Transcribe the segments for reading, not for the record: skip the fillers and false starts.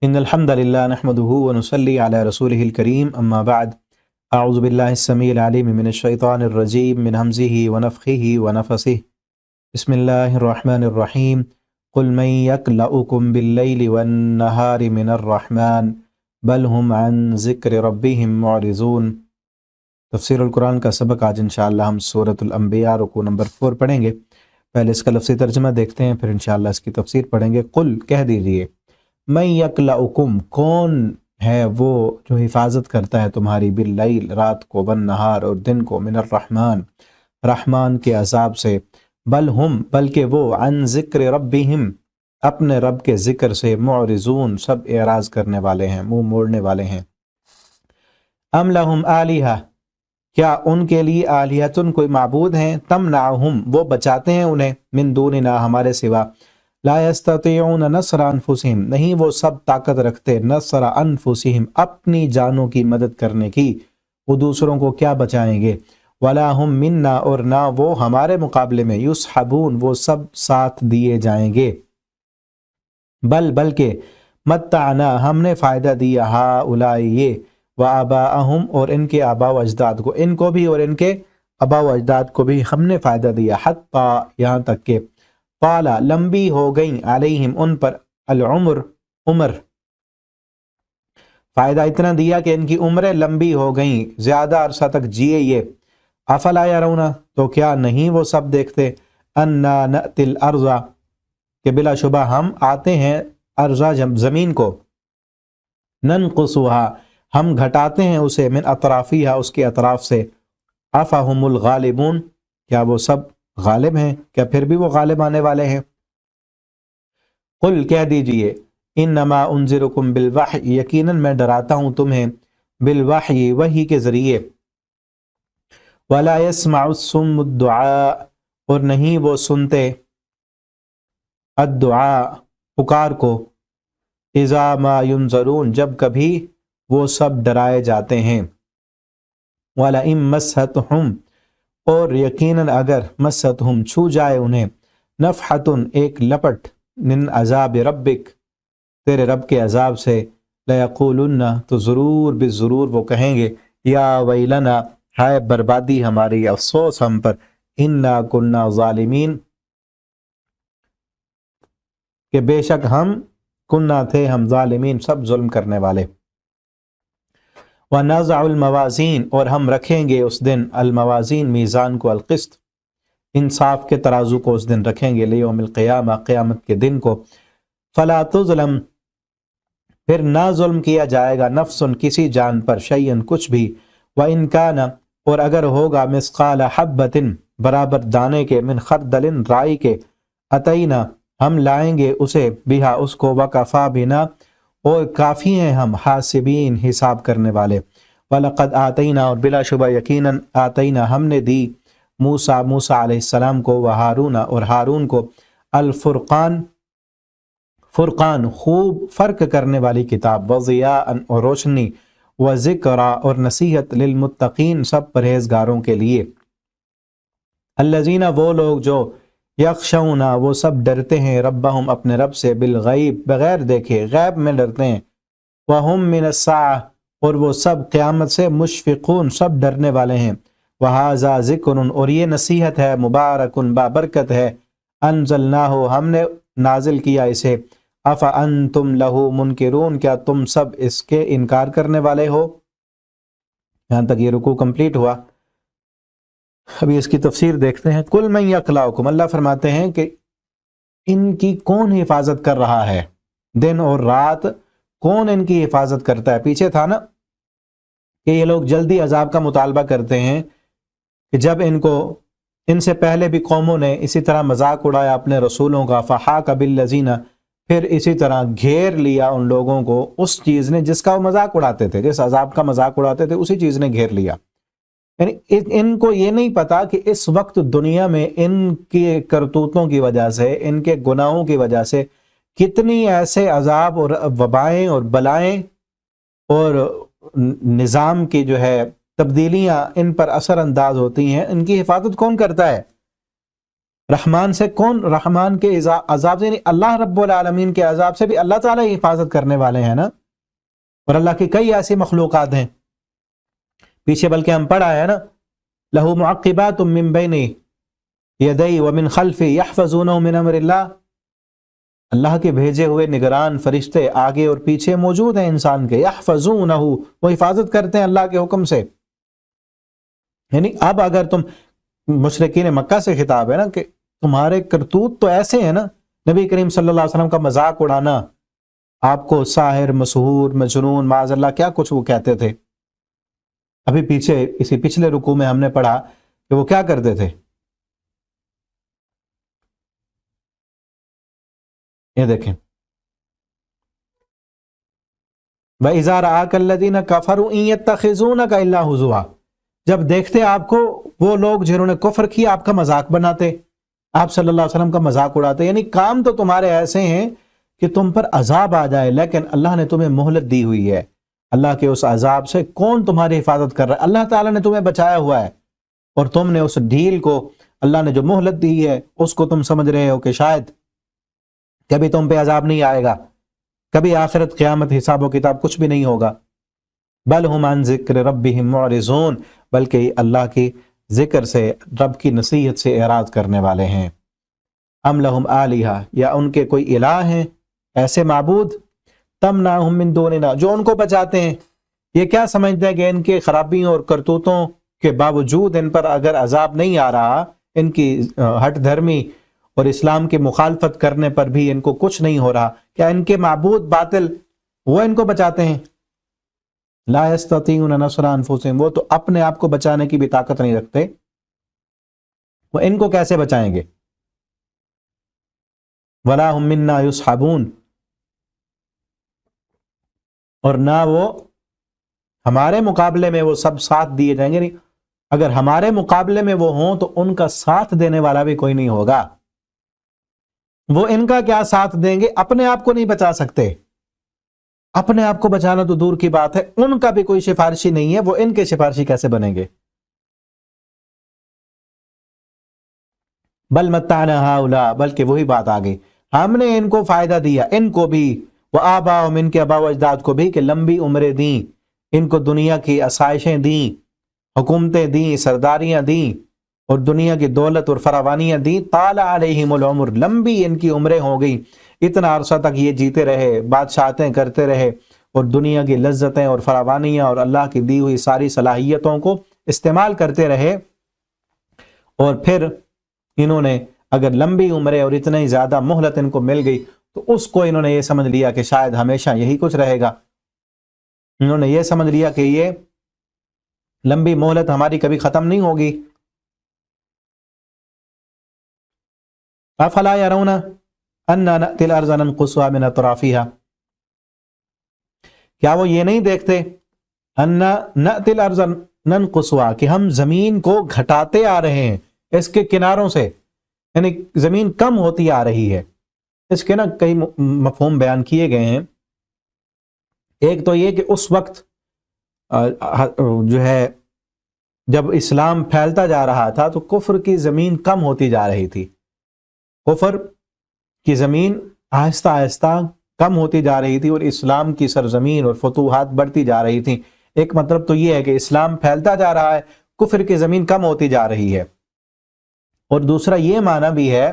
إن الحمد لله نحمده ونصلي على رسوله الكريم أما بعد أعوذ بالله السميع العليم من الشيطان الرجيم من همزه ونفخه ونفسه بسم الله الرحمن الرحيم قل من يكلؤكم بالليل والنهار من الرحمن بل هم عن ذكر ربهم معرضون۔ تفسیر القرآن کا سبق آج انشاءاللہ ہم سورۃ الانبیاء رکوع نمبر 4 پڑھیں گے۔ پہلے اس کا لفظی ترجمہ دیکھتے ہیں، پھر انشاءاللہ اس کی تفسیر پڑھیں گے۔ قل کہہ دیجئے، من یکلؤکم کون ہے وہ جو حفاظت کرتا ہے تمہاری، باللیل رات کو، والنہار اور دن کو، من الرحمن رحمان کے عذاب سے، بل ہم بلکہ وہ، عن ذکر ربہم اپنے رب کے ذکر سے، معرضون سب اعراض کرنے والے ہیں، منہ موڑنے والے ہیں۔ ام لہم آلہہ کیا ان کے لیے آلہتن کوئی معبود ہیں، تمنعہم وہ بچاتے ہیں انہیں، من دوننا ہمارے سوا، لا یستطیعون نصر انفسہم نہیں وہ سب طاقت رکھتے، نصر انفسہم اپنی جانوں کی مدد کرنے کی، وہ دوسروں کو کیا بچائیں گے، ولا ہم منا اور نہ وہ ہمارے مقابلے میں، یصحبون وہ سب ساتھ دیے جائیں گے، بلکہ متعنا ہم نے فائدہ دیا، ہؤلاء یہ، وآباءہم اور ان کے آباء و اجداد کو، ان کو بھی اور ان کے آباء و اجداد کو بھی ہم نے فائدہ دیا، حتی یہاں تک کہ طالا لمبی ہو گئیں، علیہم ان پر، العمر عمر فائدہ اتنا دیا کہ ان کی عمریں لمبی ہو گئیں، زیادہ عرصہ تک جیے یہ، افلا یرون تو کیا نہیں وہ سب دیکھتے، انا نأتی الارض کہ بلا شبہ ہم آتے ہیں، ارض زمین کو، ننقصها ہم گھٹاتے ہیں اسے، من اطرافیہا اس کے اطراف سے، افہم الغالبون کیا وہ سب غالب ہیں، کیا پھر بھی وہ غالب آنے والے ہیں۔ قل کہہ دیجئے، انما انذرکم بالوحی یقیناً میں ڈراتا ہوں تمہیں، بالوحی وحی کے ذریعے، ولا يسمع الصم الدعاء اور نہیں وہ سنتے، الدعاء پکار کو، اذا ما ينذرون جب کبھی وہ سب ڈرائے جاتے ہیں، وَلَئِن مَسَّتْهُمْ اور یقیناً اگر مستہم چھو جائے انہیں، نفحتن ایک لپٹ، من عذاب ربک تیرے رب کے عذاب سے، لیقولن تو ضرور بالضرور وہ کہیں گے، یا ویلنا ہائے بربادی ہماری، افسوس ہم پر، انا کنا ظالمین کہ بے شک ہم کنہ تھے ہم ظالمین سب ظلم کرنے والے۔ وَنَضَعُ الْمَوَازِينَ اور ہم رکھیں گے اس دن، الموازین میزان کو، القسط انصاف کے ترازو کو اس دن رکھیں گے، لیوم القیامہ قیامت کے دن کو، فلا تظلم پھر نہ ظلم کیا جائے گا، نفس کسی جان پر، شیئن کچھ بھی، وَإِن كَانَ اور اگر ہوگا، مثقال حبۃ برابر دانے کے، من خردل رائی کے، اتینا ہم لائیں گے اسے، بہا اس کو، وکفا بنا اور کافی ہیں ہم، حاسبین حساب کرنے والے، وَلَقَدْ آتَيْنَا اور بلا شبہ یقیناً، آتَيْنَا ہم نے دی، موسیٰ علیہ السلام کو، وہارون اور ہارون کو، الفرقان فرقان خوب فرق کرنے والی کتاب، وضیاء اور روشنی، وذکرى اور نصیحت، للمتقین سب پرہیزگاروں کے لیے، الذین وہ لوگ جو، یخشون وہ سب ڈرتے ہیں، ربہم اپنے رب سے، بالغیب بغیر دیکھے، غیب میں ڈرتے ہیں، وہم من الساعہ اور وہ سب قیامت سے، مشفقون سب ڈرنے والے ہیں، وہذا ذکر اور یہ نصیحت ہے، مبارکن بابرکت ہے، انزلناہ ہم نے نازل کیا اسے، افانتم لہ منکرون کیا تم سب اس کے انکار کرنے والے ہو۔ یہاں تک یہ رکوع کمپلیٹ ہوا۔ ابھی اس کی تفسیر دیکھتے ہیں۔ کل من یکلؤکم اللہ فرماتے ہیں کہ ان کی کون حفاظت کر رہا ہے، دن اور رات کون ان کی حفاظت کرتا ہے۔ پیچھے تھا نا کہ یہ لوگ جلدی عذاب کا مطالبہ کرتے ہیں، کہ جب ان سے پہلے بھی قوموں نے اسی طرح مذاق اڑایا اپنے رسولوں کا، فحاق بالذین پھر اسی طرح گھیر لیا ان لوگوں کو اس چیز نے جس کا وہ مذاق اڑاتے تھے، جس عذاب کا مذاق اڑاتے تھے اسی چیز نے گھیر لیا۔ یعنی ان کو یہ نہیں پتا کہ اس وقت دنیا میں ان کے کرتوتوں کی وجہ سے، ان کے گناہوں کی وجہ سے کتنی ایسے عذاب اور وبائیں اور بلائیں اور نظام کی جو ہے تبدیلیاں ان پر اثر انداز ہوتی ہیں، ان کی حفاظت کون کرتا ہے؟ رحمان سے کون؟ رحمان کے عذاب سے، یعنی اللہ رب العالمین کے عذاب سے بھی اللہ تعالیٰ ہی حفاظت کرنے والے ہیں نا. اور اللہ کی کئی ایسی مخلوقات ہیں، پیچھے بلکہ ہم پڑھا ہے نا، لہو معقبات من بین یدی ومن خلفی یحفظونہ من امر اللہ، اللہ کے بھیجے ہوئے نگران فرشتے آگے اور پیچھے موجود ہیں انسان کے، یحفظونہ، وہ حفاظت کرتے ہیں اللہ کے حکم سے. یعنی اب اگر تم، مشرکین مکہ سے خطاب ہے نا کہ تمہارے کرتوت تو ایسے ہیں نا، نبی کریم صلی اللہ علیہ وسلم کا مذاق اڑانا، آپ کو ساحر، مسحور، مجنون، معاذ اللہ کیا کچھ وہ کہتے تھے. ابھی پیچھے اسی پچھلے رکوع میں ہم نے پڑھا کہ وہ کیا کرتے تھے، یہ دیکھیں، وَإِذَا رَآكَ الَّذِينَ كَفَرُوا إِن يَتَّخِذُونَكَ إِلَّا هُزُوًا، جب دیکھتے آپ کو وہ لوگ جنہوں نے کفر کیا آپ کا مذاق بناتے، آپ صلی اللہ علیہ وسلم کا مذاق اڑاتے. یعنی کام تو تمہارے ایسے ہیں کہ تم پر عذاب آ جائے، لیکن اللہ نے تمہیں مہلت دی ہوئی ہے. اللہ کے اس عذاب سے کون تمہاری حفاظت کر رہا ہے؟ اللہ تعالیٰ نے تمہیں بچایا ہوا ہے، اور تم نے اس ڈھیل کو، اللہ نے جو مہلت دی ہے اس کو تم سمجھ رہے ہو کہ شاید کبھی تم پہ عذاب نہیں آئے گا، کبھی آخرت، قیامت، حساب و کتاب کچھ بھی نہیں ہوگا. بل ہم عن ذکر ربہم معرضون، بلکہ اللہ کی ذکر سے، رب کی نصیحت سے اعراض کرنے والے ہیں. ام لہم آلہہ، یا ان کے کوئی الہ ہیں، ایسے معبود، تمنعہم من دوننا، جو ان کو بچاتے ہیں. یہ کیا سمجھتے ہیں کہ ان کے خرابیوں اور کرتوتوں کے باوجود ان پر اگر عذاب نہیں آ رہا، ان کی ہٹ دھرمی اور اسلام کی مخالفت کرنے پر بھی ان کو کچھ نہیں ہو رہا، کیا ان کے معبود باطل وہ ان کو بچاتے ہیں؟ لا یستطیعون نصر انفسہم، وہ تو اپنے آپ کو بچانے کی بھی طاقت نہیں رکھتے، وہ ان کو کیسے بچائیں گے؟ ولا ہم منا یصحبون، اور نہ وہ ہمارے مقابلے میں وہ سب ساتھ دیے جائیں گے. نہیں، اگر ہمارے مقابلے میں وہ ہوں تو ان کا ساتھ دینے والا بھی کوئی نہیں ہوگا. وہ ان کا کیا ساتھ دیں گے؟ اپنے آپ کو نہیں بچا سکتے. اپنے آپ کو بچانا تو دور کی بات ہے، ان کا بھی کوئی سفارشی نہیں ہے، وہ ان کے سفارشی کیسے بنیں گے؟ بل متعنا ہؤلاء، بلکہ وہی بات آ گئی، ہم نے ان کو فائدہ دیا، ان کو بھی، وآباؤہم، ان کے آباء و اجداد کو بھی، کہ لمبی عمریں دیں، ان کو دنیا کی آسائشیں دیں، حکومتیں دیں، سرداریاں دیں، اور دنیا کی دولت اور فراوانیاں دیں. طال علیہم العمر، لمبی ان کی عمریں ہو گئی، اتنا عرصہ تک یہ جیتے رہے، بادشاہتیں کرتے رہے، اور دنیا کی لذتیں اور فراوانیاں اور اللہ کی دی ہوئی ساری صلاحیتوں کو استعمال کرتے رہے. اور پھر انہوں نے اگر لمبی عمریں اور اتنی زیادہ مہلت ان کو مل گئی تو اس کو انہوں نے یہ سمجھ لیا کہ شاید ہمیشہ یہی کچھ رہے گا. انہوں نے یہ سمجھ لیا کہ یہ لمبی مہلت ہماری کبھی ختم نہیں ہوگی. افلا يرون انا نأتی الارض ننقصها من اطرافها، کیا وہ یہ نہیں دیکھتے، انا نأتی الارض ننقصها، کہ ہم زمین کو گھٹاتے آ رہے ہیں اس کے کناروں سے، یعنی زمین کم ہوتی آ رہی ہے. اس کے نا کئی مفہوم بیان کیے گئے ہیں. ایک تو یہ کہ اس وقت جو ہے جب اسلام پھیلتا جا رہا تھا تو کفر کی زمین کم ہوتی جا رہی تھی، کفر کی زمین آہستہ آہستہ کم ہوتی جا رہی تھی، اور اسلام کی سرزمین اور فتوحات بڑھتی جا رہی تھی. ایک مطلب تو یہ ہے کہ اسلام پھیلتا جا رہا ہے، کفر کی زمین کم ہوتی جا رہی ہے. اور دوسرا یہ معنی بھی ہے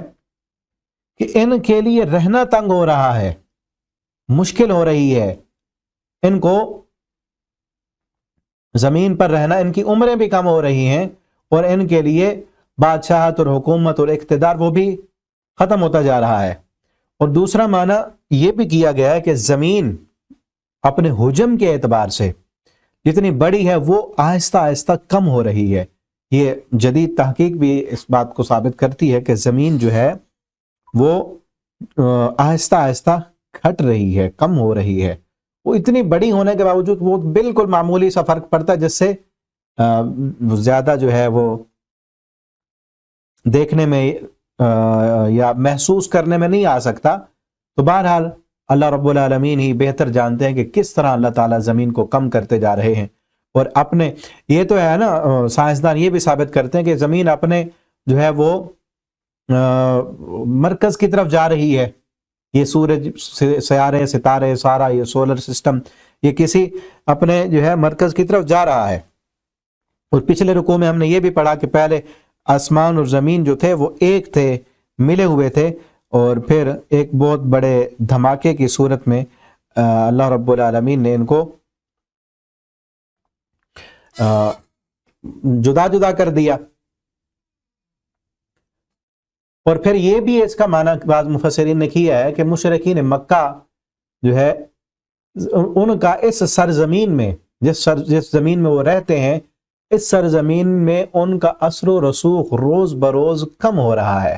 کہ ان کے لیے رہنا تنگ ہو رہا ہے، مشکل ہو رہی ہے ان کو زمین پر رہنا، ان کی عمریں بھی کم ہو رہی ہیں، اور ان کے لیے بادشاہت اور حکومت اور اقتدار وہ بھی ختم ہوتا جا رہا ہے. اور دوسرا معنی یہ بھی کیا گیا ہے کہ زمین اپنے حجم کے اعتبار سے جتنی بڑی ہے وہ آہستہ آہستہ کم ہو رہی ہے. یہ جدید تحقیق بھی اس بات کو ثابت کرتی ہے کہ زمین جو ہے وہ آہستہ آہستہ گھٹ رہی ہے، کم ہو رہی ہے. وہ اتنی بڑی ہونے کے باوجود وہ بالکل معمولی سا فرق پڑتا ہے، جس سے زیادہ جو ہے وہ دیکھنے میں یا محسوس کرنے میں نہیں آ سکتا. تو بہرحال اللہ رب العالمین ہی بہتر جانتے ہیں کہ کس طرح اللہ تعالیٰ زمین کو کم کرتے جا رہے ہیں. اور اپنے یہ تو ہے نا، سائنسدان یہ بھی ثابت کرتے ہیں کہ زمین اپنے جو ہے وہ مرکز کی طرف جا رہی ہے. یہ سورج، سیارے، ستارے، سارا یہ سولر سسٹم، یہ کسی اپنے جو ہے مرکز کی طرف جا رہا ہے. اور پچھلے رکوع میں ہم نے یہ بھی پڑھا کہ پہلے آسمان اور زمین جو تھے وہ ایک تھے، ملے ہوئے تھے، اور پھر ایک بہت بڑے دھماکے کی صورت میں اللہ رب العالمین نے ان کو جدا جدا کر دیا. اور پھر یہ بھی اس کا معنی بعض مفسرین نے کیا ہے کہ مشرکین مکہ جو ہے ان کا اس سرزمین میں، جس زمین میں وہ رہتے ہیں، اس سرزمین میں ان کا اثر و رسوخ روز بروز کم ہو رہا ہے.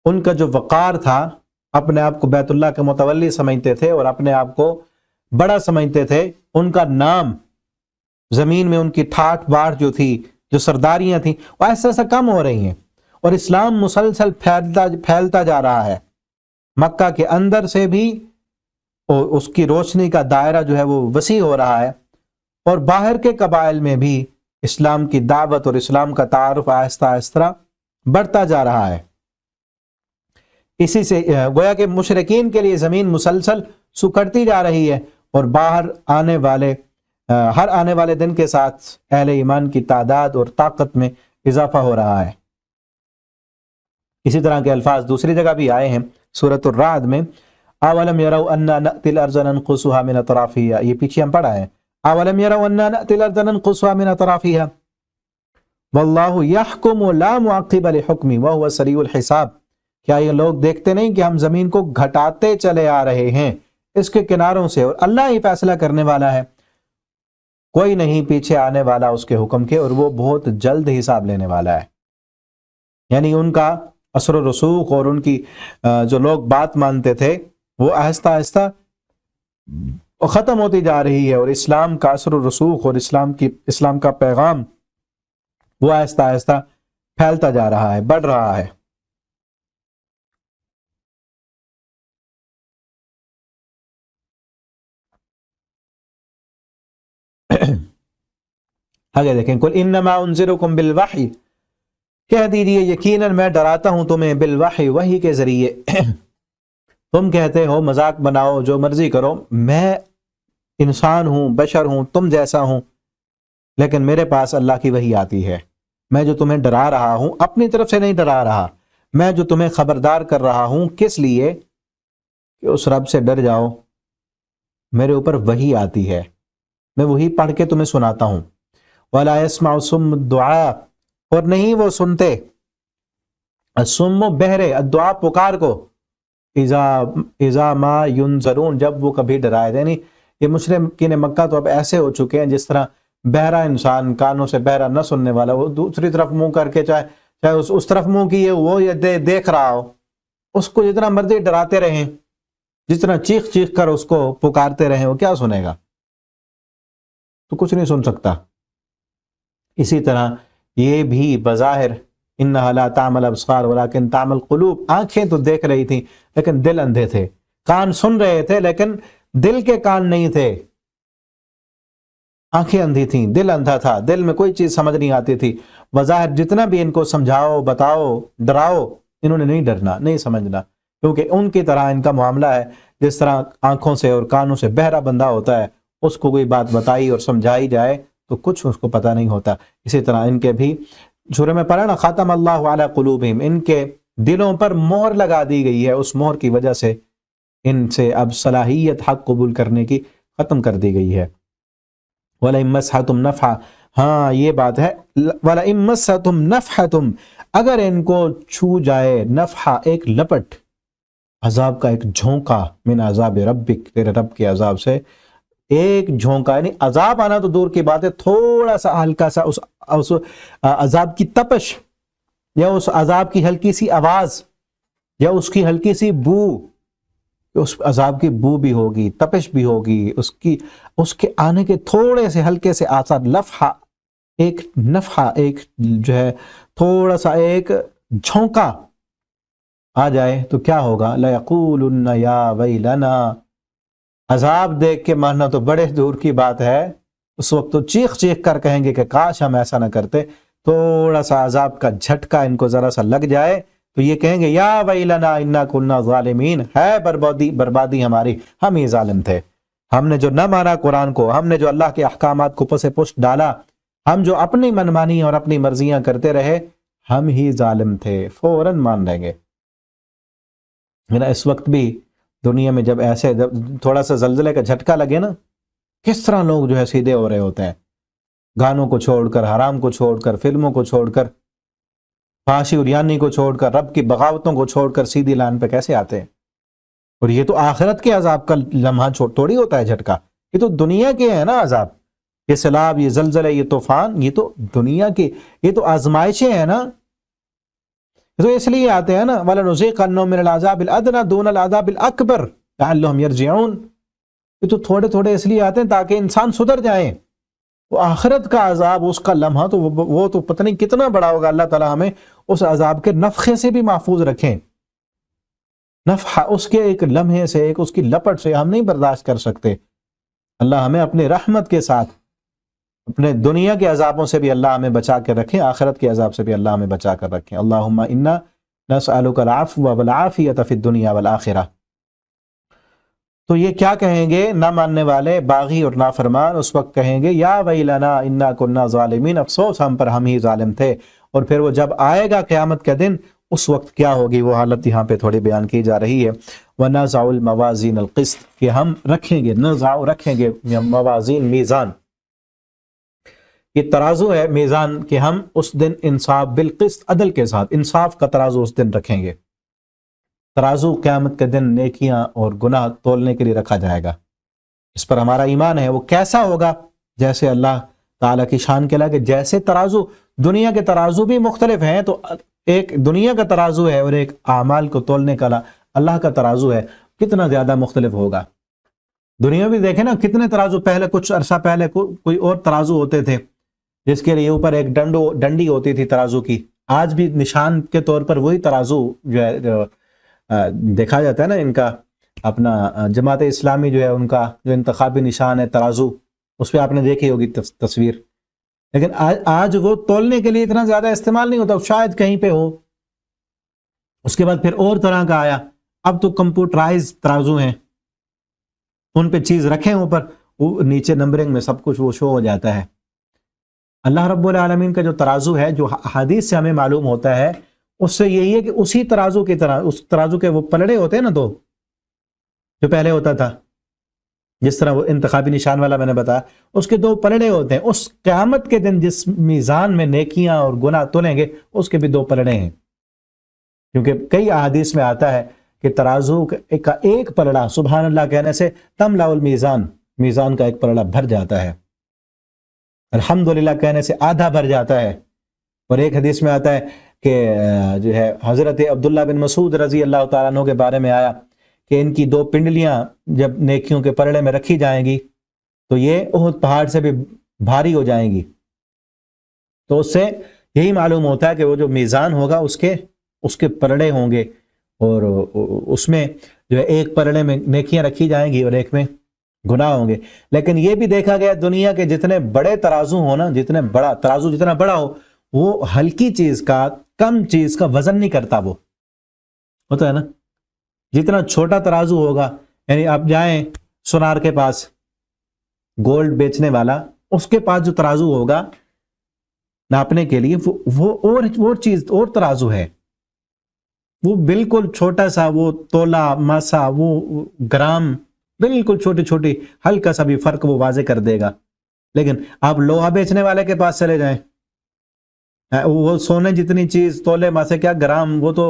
ان کا جو وقار تھا، اپنے آپ کو بیت اللہ کے متولی سمجھتے تھے اور اپنے آپ کو بڑا سمجھتے تھے، ان کا نام زمین میں، ان کی ٹھاٹ باٹ جو تھی، جو سرداریاں تھیں، وہ ایسا ایسا کم ہو رہی ہیں. اور اسلام مسلسل پھیلتا جا رہا ہے. مکہ کے اندر سے بھی اور اس کی روشنی کا دائرہ جو ہے وہ وسیع ہو رہا ہے، اور باہر کے قبائل میں بھی اسلام کی دعوت اور اسلام کا تعارف آہستہ آہستہ بڑھتا جا رہا ہے. اسی سے گویا کہ مشرکین کے لیے زمین مسلسل سکڑتی جا رہی ہے، اور باہر ہر آنے والے دن کے ساتھ اہل ایمان کی تعداد اور طاقت میں اضافہ ہو رہا ہے. اسی طرح کے الفاظ دوسری جگہ بھی آئے ہیں سورۃ الرعد میں، اولم یروا انا نأتی الارض ننقصها من اطرافها، یہ پیچھے ہم پڑھا ہے، اولم یروا انا نأتی الارض ننقصها من اطرافها واللہ یحکم لا معقب لحکمہ وہو سریع الحساب. کیا یہ لوگ دیکھتے نہیں کہ ہم زمین کو گھٹاتے چلے آ رہے ہیں اس کے کناروں سے، اور اللہ ہی فیصلہ کرنے والا ہے، کوئی نہیں پیچھے آنے والا اس کے حکم کے، اور وہ بہت جلد حساب لینے والا ہے. یعنی ان کا اثر و رسوخ اور ان کی جو لوگ بات مانتے تھے وہ آہستہ آہستہ ختم ہوتی جا رہی ہے، اور اسلام کا اثر و رسوخ اور اسلام کا پیغام وہ آہستہ آہستہ پھیلتا جا رہا ہے، بڑھ رہا ہے. آگے دیکھیں، قل انما انذرکم بالوحی، کہہ دیجئے یقیناً میں ڈراتا ہوں تمہیں بالوحی، وحی کے ذریعے. تم کہتے ہو مذاق بناؤ جو مرضی کرو، میں انسان ہوں، بشر ہوں، تم جیسا ہوں، لیکن میرے پاس اللہ کی وحی آتی ہے. میں جو تمہیں ڈرا رہا ہوں اپنی طرف سے نہیں ڈرا رہا، میں جو تمہیں خبردار کر رہا ہوں کس لیے؟ کہ اس رب سے ڈر جاؤ. میرے اوپر وحی آتی ہے، میں وہی پڑھ کے تمہیں سناتا ہوں. وَلَا يَسْمَعُ الصُّمُّ الدُّعَاءَ، اور نہیں وہ سنتے، الصُّمُّ بہرے، الدعا پکار کو، اذا ما ينذرون، جب وہ کبھی ڈرائے. یعنی یہ مشرکین مکہ تو اب ایسے ہو چکے ہیں جس طرح بہرا انسان، کانوں سے بہرا نہ سننے والا، وہ دوسری طرف منہ کر کے چاہے اس طرف منہ کیے وہ یہ دیکھ رہا ہو، اس کو جتنا مرضی ڈراتے رہیں، جتنا چیخ چیخ کر اس کو پکارتے رہیں، وہ کیا سنے گا؟ تو کچھ نہیں سن سکتا. اسی طرح یہ بھی بظاہر انہا لا تعمل الابصار ولکن تعمل القلوب، آنکھیں تو دیکھ رہی تھیں لیکن دل اندھے تھے، کان سن رہے تھے لیکن دل کے کان نہیں تھے، آنکھیں اندھی تھیں، دل اندھا تھا، دل میں کوئی چیز سمجھ نہیں آتی تھی. بظاہر جتنا بھی ان کو سمجھاؤ، بتاؤ، ڈراؤ، انہوں نے نہیں ڈرنا، نہیں سمجھنا، کیونکہ ان کی طرح ان کا معاملہ ہے جس طرح آنکھوں سے اور کانوں سے بہرا بندہ ہوتا ہے، اس کو کوئی بات بتائی اور سمجھائی جائے تو کچھ اس کو پتہ نہیں ہوتا. اسی طرح ان کے بھی سورہ میں پڑھا نا، ختم اللہ علی قلوبہم، ان کے دلوں پر مہر لگا دی گئی ہے، اس مہر کی وجہ سے ان سے اب صلاحیت حق قبول کرنے کی ختم کر دی گئی ہے. وَلَئِن مَسَّتْهُمْ نَفْحَةٌ، ہاں یہ بات ہے، وَلَئِن مَسَّتْهُمْ نَفْحَةٌ، اگر ان کو چھو جائے، نفحہ ایک لپٹ، عذاب کا ایک جھونکا، من عذاب ربک، تیرے رب کے عذاب سے ایک جھونکا، یعنی عذاب آنا تو دور کی بات ہے، تھوڑا سا ہلکا سا اس عذاب کی تپش، یا اس عذاب کی ہلکی سی آواز، یا اس کی ہلکی سی بو، اس عذاب کی بو بھی ہوگی، تپش بھی ہوگی، اس کے آنے کے تھوڑے سے ہلکے سے آثار، لفحہ، ایک نفحہ، ایک جو ہے تھوڑا سا ایک جھونکا آ جائے تو کیا ہوگا؟ لَيَقُولُنَّ يَا وَيْلَنَا، عذاب دیکھ کے مرنا تو بڑے دور کی بات ہے، اس وقت تو چیخ چیخ کر کہیں گے کہ کاش ہم ایسا نہ کرتے. تھوڑا سا عذاب کا جھٹکا ان کو ذرا سا لگ جائے تو یہ کہیں گے یا ویلنا انا کنا ظالمین، ہے بربادی ہماری، ہم ہی ظالم تھے، ہم نے جو نہ مانا قرآن کو، ہم نے جو اللہ کے احکامات کو پس پشت ڈالا، ہم جو اپنی منمانی اور اپنی مرضیاں کرتے رہے، ہم ہی ظالم تھے، فوراً مان لیں گے۔ اس وقت بھی دنیا میں جب ایسے تھوڑا سا زلزلے کا جھٹکا لگے نا، کس طرح لوگ جو ہے سیدھے ہو رہے ہوتے ہیں، گانوں کو چھوڑ کر، حرام کو چھوڑ کر، فلموں کو چھوڑ کر، فحاشی اور یانی کو چھوڑ کر، رب کی بغاوتوں کو چھوڑ کر سیدھی لائن پہ کیسے آتے ہیں؟ اور یہ تو آخرت کے عذاب کا لمحہ تھوڑی ہوتا ہے جھٹکا، یہ تو دنیا کے ہے نا عذاب، یہ سیلاب، یہ زلزلے، یہ طوفان، یہ تو دنیا کی، یہ تو آزمائشیں ہیں نا، تو اس لیے آتے ہیں نا وَلَنُذِيقَنَّهُم مِّنَ الْعَذَابِ الْأَدْنَىٰ دُونَ الْعَذَابِ الْأَكْبَرِ لَعَلَّهُمْ يَرْجِعُونَ، یہ تو تھوڑے تھوڑے اس لیے آتے ہیں تاکہ انسان سدھر جائیں۔ وہ آخرت کا عذاب، اس کا لمحہ تو وہ تو پتہ نہیں کتنا بڑا ہوگا، اللہ تعالیٰ ہمیں اس عذاب کے نفخے سے بھی محفوظ رکھیں، نفخہ اس کے ایک لمحے سے، ایک اس کی لپٹ سے ہم نہیں برداشت کر سکتے۔ اللہ ہمیں اپنی رحمت کے ساتھ اپنے دنیا کے عذابوں سے بھی اللہ ہمیں بچا کے رکھیں، آخرت کے عذاب سے بھی اللہ ہمیں بچا کر رکھیں۔ اللہم انا نسألک العفو والعافیۃ فی الدنیا والآخرہ۔ تو یہ کیا کہیں گے نہ ماننے والے، باغی اور نافرمان؟ اس وقت کہیں گے یا ویلنا انا کنا ظالمین، افسوس ہم پر، ہم ہی ظالم تھے۔ اور پھر وہ جب آئے گا قیامت کے دن، اس وقت کیا ہوگی وہ حالت یہاں پہ تھوڑی بیان کی جا رہی ہے۔ وَنَزَعُ الْمَوَازِينَ الْقِسْطَ، کہ ہم رکھیں گے، نزع رکھیں گے، موازین میزان، یہ ترازو ہے، میزان، کہ ہم اس دن انصاف بالقسط، عدل کے ساتھ انصاف کا ترازو اس دن رکھیں گے۔ ترازو قیامت کے دن نیکیاں اور گناہ تولنے کے لیے رکھا جائے گا، اس پر ہمارا ایمان ہے۔ وہ کیسا ہوگا؟ جیسے اللہ تعالیٰ کی شان کے لگے، جیسے ترازو، دنیا کے ترازو بھی مختلف ہیں، تو ایک دنیا کا ترازو ہے اور ایک اعمال کو تولنے کا اللہ کا ترازو ہے، کتنا زیادہ مختلف ہوگا۔ دنیا بھی دیکھیں نا، کتنے ترازو، پہلے کچھ عرصہ پہلے کوئی اور ترازو ہوتے تھے جس کے لیے اوپر ایک ڈنڈی ہوتی تھی ترازو کی، آج بھی نشان کے طور پر وہی ترازو جو ہے دیکھا جاتا ہے نا، ان کا اپنا جماعت اسلامی جو ہے ان کا جو انتخابی نشان ہے ترازو، اس پہ آپ نے دیکھی ہوگی تصویر، لیکن آج وہ تولنے کے لیے اتنا زیادہ استعمال نہیں ہوتا، شاید کہیں پہ ہو۔ اس کے بعد پھر اور طرح کا آیا، اب تو کمپیوٹرائز ترازو ہیں، ان پہ چیز رکھیں اوپر، وہ نیچے نمبرنگ میں سب کچھ وہ شو ہو جاتا ہے۔ اللہ رب العالمین کا جو ترازو ہے، جو حدیث سے ہمیں معلوم ہوتا ہے، اس سے یہی ہے کہ اسی ترازو کی طرح، اس ترازو کے وہ پلڑے ہوتے ہیں نا دو، جو پہلے ہوتا تھا، جس طرح وہ انتخابی نشان والا میں نے بتایا، اس کے دو پلڑے ہوتے ہیں، اس قیامت کے دن جس میزان میں نیکیاں اور گناہ تولیں گے، اس کے بھی دو پلڑے ہیں، کیونکہ کئی احادیث میں آتا ہے کہ ترازو کا ایک پلڑا سبحان اللہ کہنے سے تملأ المیزان، میزان کا ایک پلڑا بھر جاتا ہے، الحمدللہ کہنے سے آدھا بھر جاتا ہے۔ اور ایک حدیث میں آتا ہے کہ جو ہے حضرت عبداللہ بن مسعود رضی اللہ تعالیٰ عنہ کے بارے میں آیا کہ ان کی دو پنڈلیاں جب نیکیوں کے پلڑے میں رکھی جائیں گی تو یہ احد پہاڑ سے بھی بھاری ہو جائیں گی۔ تو اس سے یہی معلوم ہوتا ہے کہ وہ جو میزان ہوگا اس کے پلڑے ہوں گے، اور اس میں جو ہے ایک پلڑے میں نیکیاں رکھی جائیں گی اور ایک میں گناہ ہوں گے۔ لیکن یہ بھی دیکھا گیا دنیا کے جتنے بڑے ترازو ہو نا، ترازو جتنا بڑا ہو، وہ ہلکی چیز کا، کم چیز کا وزن نہیں کرتا، وہ ہوتا ہے نا۔ جتنا چھوٹا ترازو ہوگا، یعنی آپ جائیں سونار کے پاس، گولڈ بیچنے والا، اس کے پاس جو ترازو ہوگا ناپنے کے لیے، وہ اور چیز، اور ترازو ہے، وہ بالکل چھوٹا سا، وہ تولا، ماسا، وہ گرام، بالکل چھوٹی چھوٹی ہلکا سا بھی فرق وہ واضح کر دے گا۔ لیکن آپ لوہا بیچنے والے کے پاس چلے جائیں، وہ سونے جتنی چیز، تولے، ماسے، کیا گرام، وہ تو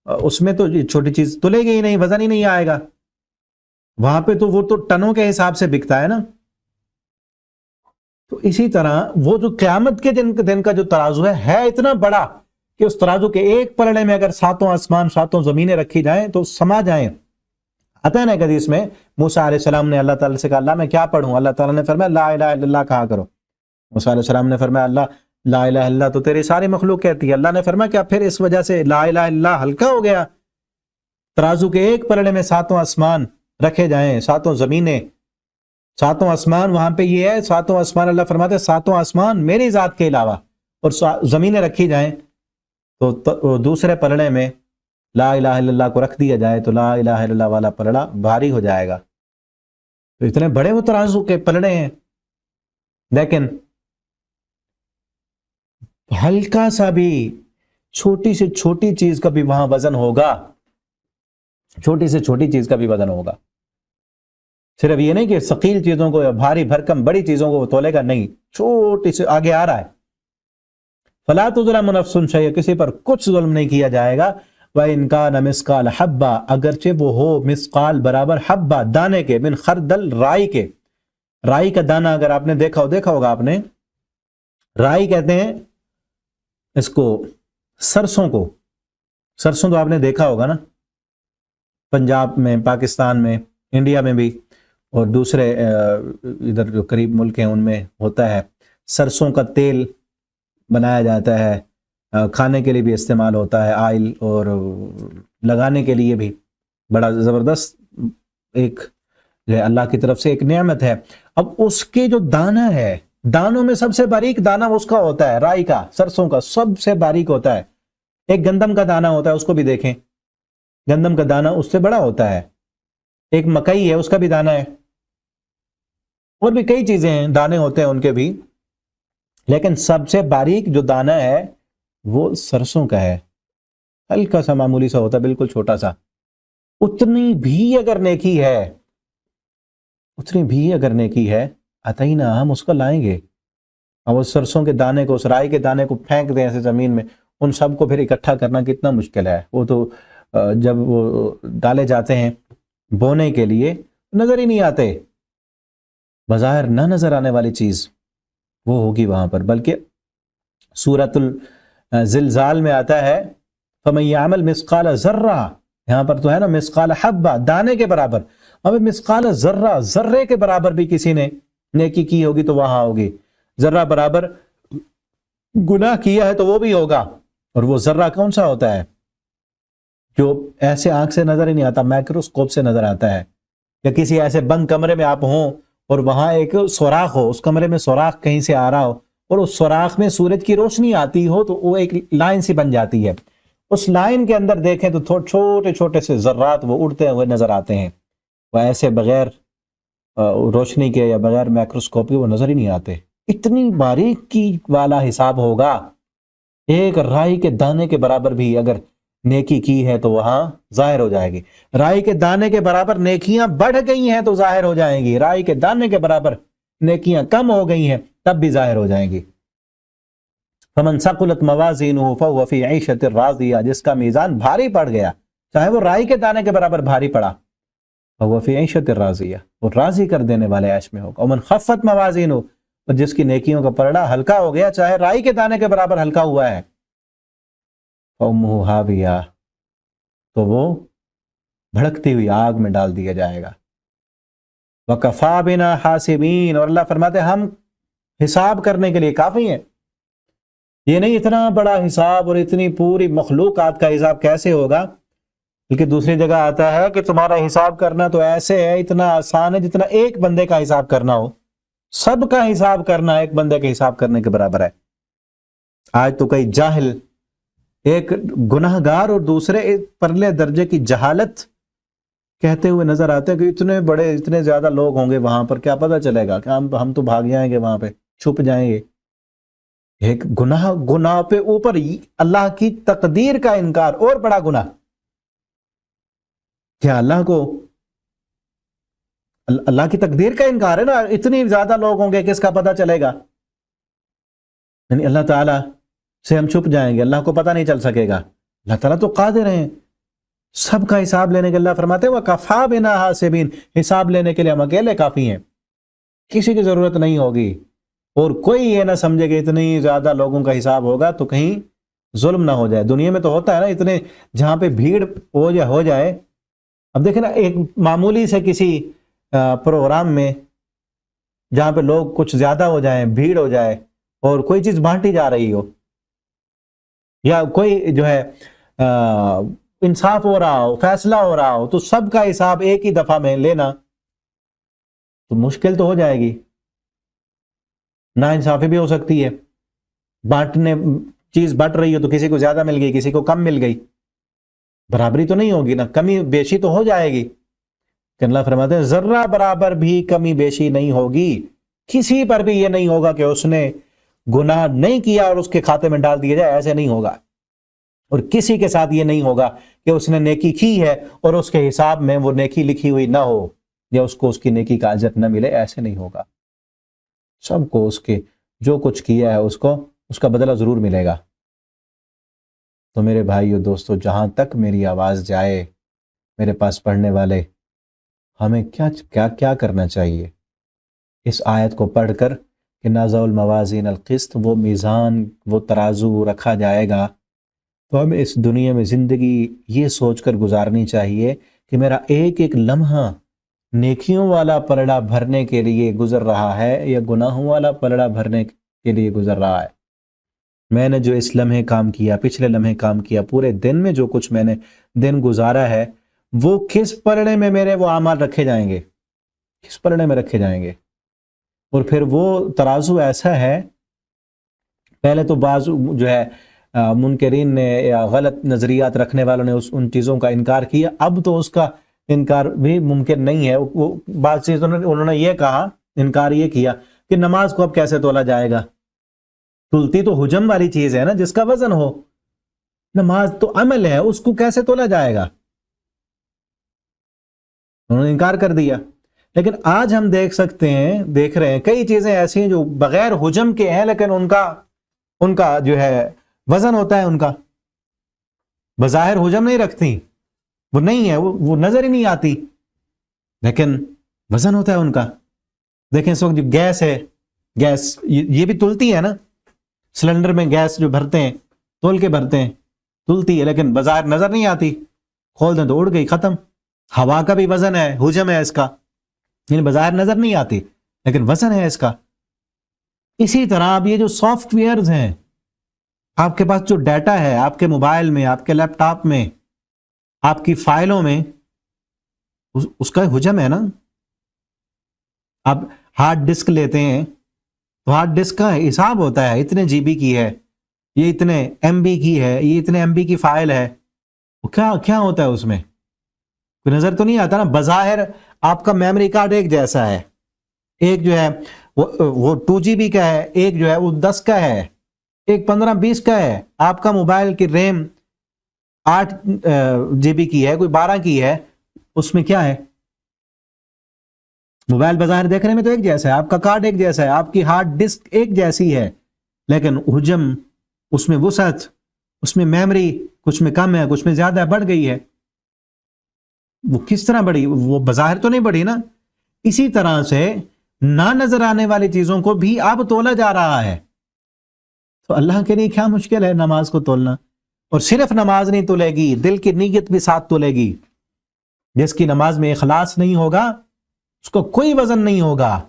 اس میں تو چھوٹی چیز تلے گی ہی نہیں، وزن ہی نہیں آئے گا، وہاں پہ تو وہ تو ٹنوں کے حساب سے بکتا ہے نا۔ تو اسی طرح وہ جو قیامت کے دن کا جو ترازو ہے اتنا بڑا کہ اس ترازو کے ایک پلڑے میں اگر ساتوں آسمان، ساتوں زمینیں رکھی جائیں تو سما جائیں۔ آتا ہے نا ایک حدیث میں، موسیٰ علیہ السلام نے اللہ تعالیٰ سے کہا اللہ میں کیا پڑھوں؟ اللہ تعالیٰ نے فرمایا لا الہ الا اللہ کہا کرو۔ موسیٰ علیہ السلام نے فرمایا اللہ لا الہ الا اللہ تو تیری ساری مخلوق کہتی ہے۔ اللہ نے فرمایا کیا پھر اس وجہ سے لا الہ الا اللہ ہلکا ہو گیا؟ ترازو کے ایک پلڑے میں ساتوں آسمان رکھے جائیں، ساتوں زمینیں، ساتوں آسمان، وہاں پہ یہ ہے ساتوں آسمان، اللہ فرماتے ہیں ساتوں آسمان میری ذات کے علاوہ، اور زمینیں رکھی جائیں، تو دوسرے پلڑے میں لا الہ الا اللہ کو رکھ دیا جائے تو لا الہ الا اللہ والا پلڑا بھاری ہو جائے گا. تو اتنے بڑے وہ ترازو کے پلڑے ہیں، لیکن ہلکا سا بھی چھوٹی سے چھوٹی چیز کا بھی وہاں وزن ہوگا، چھوٹی سے چھوٹی چیز کا بھی وزن ہوگا. صرف یہ نہیں کہ ثقیل چیزوں کو یا بھاری بھرکم بڑی چیزوں کو وہ تولے گا، نہیں، چھوٹی سے آگے آ رہا ہے. فلا تظلم نفس شیئا، کسی پر کچھ ظلم نہیں کیا جائے گا. وَإِن كَانَ مِثْقَالَ حَبَّةٍ، اگرچہ وہ ہو مثقال برابر حبہ دانے کے، من خردل رائی کے. رائی کا دانہ اگر آپ نے دیکھا ہوگا آپ نے، رائی کہتے ہیں اس کو، سرسوں کو. سرسوں تو آپ نے دیکھا ہوگا نا، پنجاب میں، پاکستان میں، انڈیا میں بھی، اور دوسرے ادھر جو قریب ملک ہیں ان میں ہوتا ہے. سرسوں کا تیل بنایا جاتا ہے، کھانے کے لیے بھی استعمال ہوتا ہے، آئل، اور لگانے کے لیے بھی بڑا زبردست ایک جو ہے اللہ کی طرف سے ایک نعمت ہے. اب اس کے جو دانہ ہے، دانوں میں سب سے باریک دانہ اس کا ہوتا ہے، رائی کا، سرسوں کا سب سے باریک ہوتا ہے. ایک گندم کا دانہ ہوتا ہے، اس کو بھی دیکھیں، گندم کا دانہ اس سے بڑا ہوتا ہے. ایک مکئی ہے، اس کا بھی دانہ ہے، اور بھی کئی چیزیں ہیں، دانے ہوتے ہیں ان کے بھی، لیکن سب سے باریک جو دانہ ہے وہ سرسوں کا ہے. ہلکا سا معمولی سا ہوتا ہے، بالکل چھوٹا سا. اتنی بھی اگر نیکی ہے عطینا، ہم اس کو لائیں گے. اور وہ سرسوں کے دانے کو، اس رائی کے دانے کو پھینک دیں ایسے زمین میں، ان سب کو پھر اکٹھا کرنا کتنا مشکل ہے. وہ تو جب وہ ڈالے جاتے ہیں بونے کے لیے نظر ہی نہیں آتے. بظاہر نہ نظر آنے والی چیز وہ ہوگی وہاں پر. بلکہ سورۃ الزلزال میں آتا ہے فَمَن يَعْمَلْ مِثْقَالَ ذَرَّةٍ، یہاں پر تو ہے نا مثقال حبہ، دانے کے برابر. اب مثقال ذرہ، ذرے کے برابر بھی کسی نے نیکی کی ہوگی تو وہاں ہوگی. ذرہ برابر گناہ کیا ہے تو وہ بھی ہوگا. اور وہ ذرہ کون سا ہوتا ہے؟ جو ایسے آنکھ سے نظر ہی نہیں آتا، مائکروسکوپ سے نظر آتا ہے. یا کسی ایسے بند کمرے میں آپ ہوں اور وہاں ایک سوراخ ہو، اس کمرے میں سوراخ کہیں سے آ رہا ہو، اور اس سوراخ میں سورج کی روشنی آتی ہو تو وہ ایک لائن سی بن جاتی ہے. اس لائن کے اندر دیکھیں تو چھوٹے چھوٹے سے ذرات وہ اڑتے ہوئے نظر آتے ہیں. وہ ایسے بغیر روشنی کے یا بغیر مائکروسکوپ کے وہ نظر ہی نہیں آتے. اتنی باریکی والا حساب ہوگا. ایک رائی کے دانے کے برابر بھی اگر نیکی کی ہے تو وہاں ظاہر ہو جائے گی. رائی کے دانے کے برابر نیکیاں بڑھ گئی ہیں تو ظاہر ہو جائیں گی. رائی کے دانے کے برابر نیکیاں کم ہو گئی ہیں تب بھی ظاہر ہو جائیں گی. فمن ثقلت موازینہ فہو فی عیشۃ راضیہ، جس کا میزان بھاری پڑ گیا، چاہے وہ رائی کے دانے کے برابر بھاری پڑا، فہو فی عیشۃ راضیہ، وہ راضی کر دینے والے عیش میں ہوگا. ومن خفت موازینہ، اور جس کی نیکیوں کا پلڑا ہلکا ہو گیا، چاہے رائی کے دانے کے برابر ہلکا ہوا ہے، فأمہ ہاویہ، تو وہ بھڑکتی ہوئی آگ میں ڈال دیا جائے گا. وَكَفَى بِنَا حَاسِبِينَ، اور اللہ فرماتے ہیں ہم حساب کرنے کے لیے کافی ہیں. یہ نہیں اتنا بڑا حساب اور اتنی پوری مخلوقات کا حساب کیسے ہوگا، بلکہ دوسری جگہ آتا ہے کہ تمہارا حساب کرنا تو ایسے ہے، اتنا آسان ہے جتنا ایک بندے کا حساب کرنا ہو. سب کا حساب کرنا ایک بندے کے حساب کرنے کے برابر ہے. آج تو کئی جاہل، ایک گناہ گار اور دوسرے ایک پرلے درجے کی جہالت کہتے ہوئے نظر آتے ہیں کہ اتنے بڑے، اتنے زیادہ لوگ ہوں گے وہاں پر، کیا پتہ چلے گا کہ ہم تو بھاگ جائیں گے، وہاں پہ چھپ جائیں گے. ایک گناہ پہ اوپر اللہ کی تقدیر کا انکار، اور بڑا گناہ. کیا اللہ کی تقدیر کا انکار ہے نا. اتنی زیادہ لوگ ہوں گے، کس کا پتہ چلے گا؟ یعنی اللہ تعالیٰ سے ہم چھپ جائیں گے، اللہ کو پتہ نہیں چل سکے گا. اللہ تعالیٰ تو قادر ہیں سب کا حساب لینے کے. اللہ فرماتے ہیں وَكَفَى بِنَا حَاسِبِينَ، حساب لینے کے لیے ہم اکیلے کافی ہیں، کسی کی ضرورت نہیں ہوگی. اور کوئی یہ نہ سمجھے کہ اتنی زیادہ لوگوں کا حساب ہوگا تو کہیں ظلم نہ ہو جائے. دنیا میں تو ہوتا ہے نا، اتنے جہاں پہ بھیڑ ہو جائے. اب دیکھیں نا، ایک معمولی سے کسی پروگرام میں جہاں پہ لوگ کچھ زیادہ ہو جائیں، بھیڑ ہو جائے، اور کوئی چیز بانٹی جا رہی ہو، یا کوئی جو ہے انصاف ہو رہا ہو، فیصلہ ہو رہا ہو، تو سب کا حساب ایک ہی دفعہ میں لینا تو مشکل تو ہو جائے گی. نا انصافی بھی ہو سکتی ہے. چیز بٹ رہی ہو تو کسی کو زیادہ مل گئی، کسی کو کم مل گئی. برابری تو نہیں ہوگی نا, کمی بیشی تو ہو جائے گی. کہ اللہ فرماتے ہیں ذرہ برابر بھی کمی بیشی نہیں ہوگی. کسی پر بھی یہ نہیں ہوگا کہ اس نے گناہ نہیں کیا اور اس کے کھاتے میں ڈال دیا جائے, ایسے نہیں ہوگا. اور کسی کے ساتھ یہ نہیں ہوگا کہ اس نے نیکی کی ہے اور اس کے حساب میں وہ نیکی لکھی ہوئی نہ ہو یا اس کو اس کی نیکی کا اجر نہ ملے, ایسے نہیں ہوگا. سب کو اس کے جو کچھ کیا ہے اس کو اس کا بدلہ ضرور ملے گا. تو میرے بھائیو دوستو, جہاں تک میری آواز جائے, میرے پاس پڑھنے والے, ہمیں کیا کرنا چاہیے اس آیت کو پڑھ کر کہ نازع الموازین القسط, وہ میزان, وہ ترازو رکھا جائے گا. تو ہمیں اس دنیا میں زندگی یہ سوچ کر گزارنی چاہیے کہ میرا ایک ایک لمحہ نیکیوں والا پلڑا بھرنے کے لیے گزر رہا ہے یا گناہوں والا پلڑا بھرنے کے لیے گزر رہا ہے. میں نے جو اس لمحے کام کیا, پچھلے لمحے کام کیا, پورے دن میں جو کچھ میں نے دن گزارا ہے, وہ کس پلڑے میں میرے وہ اعمال رکھے جائیں گے, کس پلڑے میں رکھے جائیں گے. اور پھر وہ ترازو ایسا ہے, پہلے تو بعض جو ہے منکرین نے یا غلط نظریات رکھنے والوں نے ان چیزوں کا انکار کیا, اب تو اس کا انکار بھی ممکن نہیں ہے. وہ بعض چیزوں نے انہوں نے یہ کہا, انکار یہ کیا کہ نماز کو اب کیسے تولا جائے گا, تلتی تو حجم والی چیز ہے نا جس کا وزن ہو, نماز تو عمل ہے, اس کو کیسے تولا جائے گا, انہوں نے انکار کر دیا. لیکن آج ہم دیکھ رہے ہیں کئی چیزیں ایسی ہیں جو بغیر حجم کے ہیں لیکن ان کا جو ہے وزن ہوتا ہے, ان کا بظاہر حجم نہیں رکھتی, وہ نہیں ہے, وہ نظر ہی نہیں آتی, لیکن وزن ہوتا ہے ان کا. دیکھیں اس وقت جو گیس ہے, گیس یہ بھی تلتی ہے نا, سلنڈر میں گیس جو بھرتے ہیں تول کے بھرتے ہیں, تلتی ہے لیکن بظاہر نظر نہیں آتی, کھول دیں تو اڑ گئی, ختم. ہوا کا بھی وزن ہے, حجم ہے اس کا, یعنی بظاہر نظر نہیں آتی لیکن وزن ہے اس کا. اسی طرح اب یہ جو سافٹ ویئرز ہیں, آپ کے پاس جو ڈیٹا ہے آپ کے موبائل میں, آپ کے لیپ ٹاپ میں, آپ کی فائلوں میں, اس کا حجم ہے نا. آپ ہارڈ ڈسک لیتے ہیں تو ہارڈ ڈسک کا حساب ہوتا ہے, اتنے جی بی کی ہے, یہ اتنے ایم بی کی ہے, یہ اتنے ایم بی کی فائل ہے. وہ کیا ہوتا ہے اس میں, کوئی نظر تو نہیں آتا نا. بظاہر آپ کا میموری کارڈ ایک جیسا ہے, ایک جو ہے وہ 2 جی بی کا ہے, ایک جو ہے وہ 10 کا ہے, ایک 15-20 کا ہے. آپ کا موبائل کی ریم 8 جی بی کی ہے, کوئی 12 کی ہے, اس میں کیا ہے, موبائل بظاہر دیکھنے میں تو ایک جیسا ہے, آپ کا کارڈ ایک جیسا ہے, آپ کی ہارڈ ڈسک ایک جیسی ہے, لیکن حجم, اس میں وسعت, اس میں میموری کچھ میں کم ہے, کچھ میں زیادہ بڑھ گئی ہے. وہ کس طرح بڑھی, وہ بظاہر تو نہیں بڑھی نا. اسی طرح سے نہ نظر آنے والی چیزوں کو بھی اب تولا جا رہا ہے. تو اللہ کے لیے کیا مشکل ہے نماز کو تولنا. اور صرف نماز نہیں تولے گی, دل کی نیت بھی ساتھ تولے گی. جس کی نماز میں اخلاص نہیں ہوگا اس کو کوئی وزن نہیں ہوگا.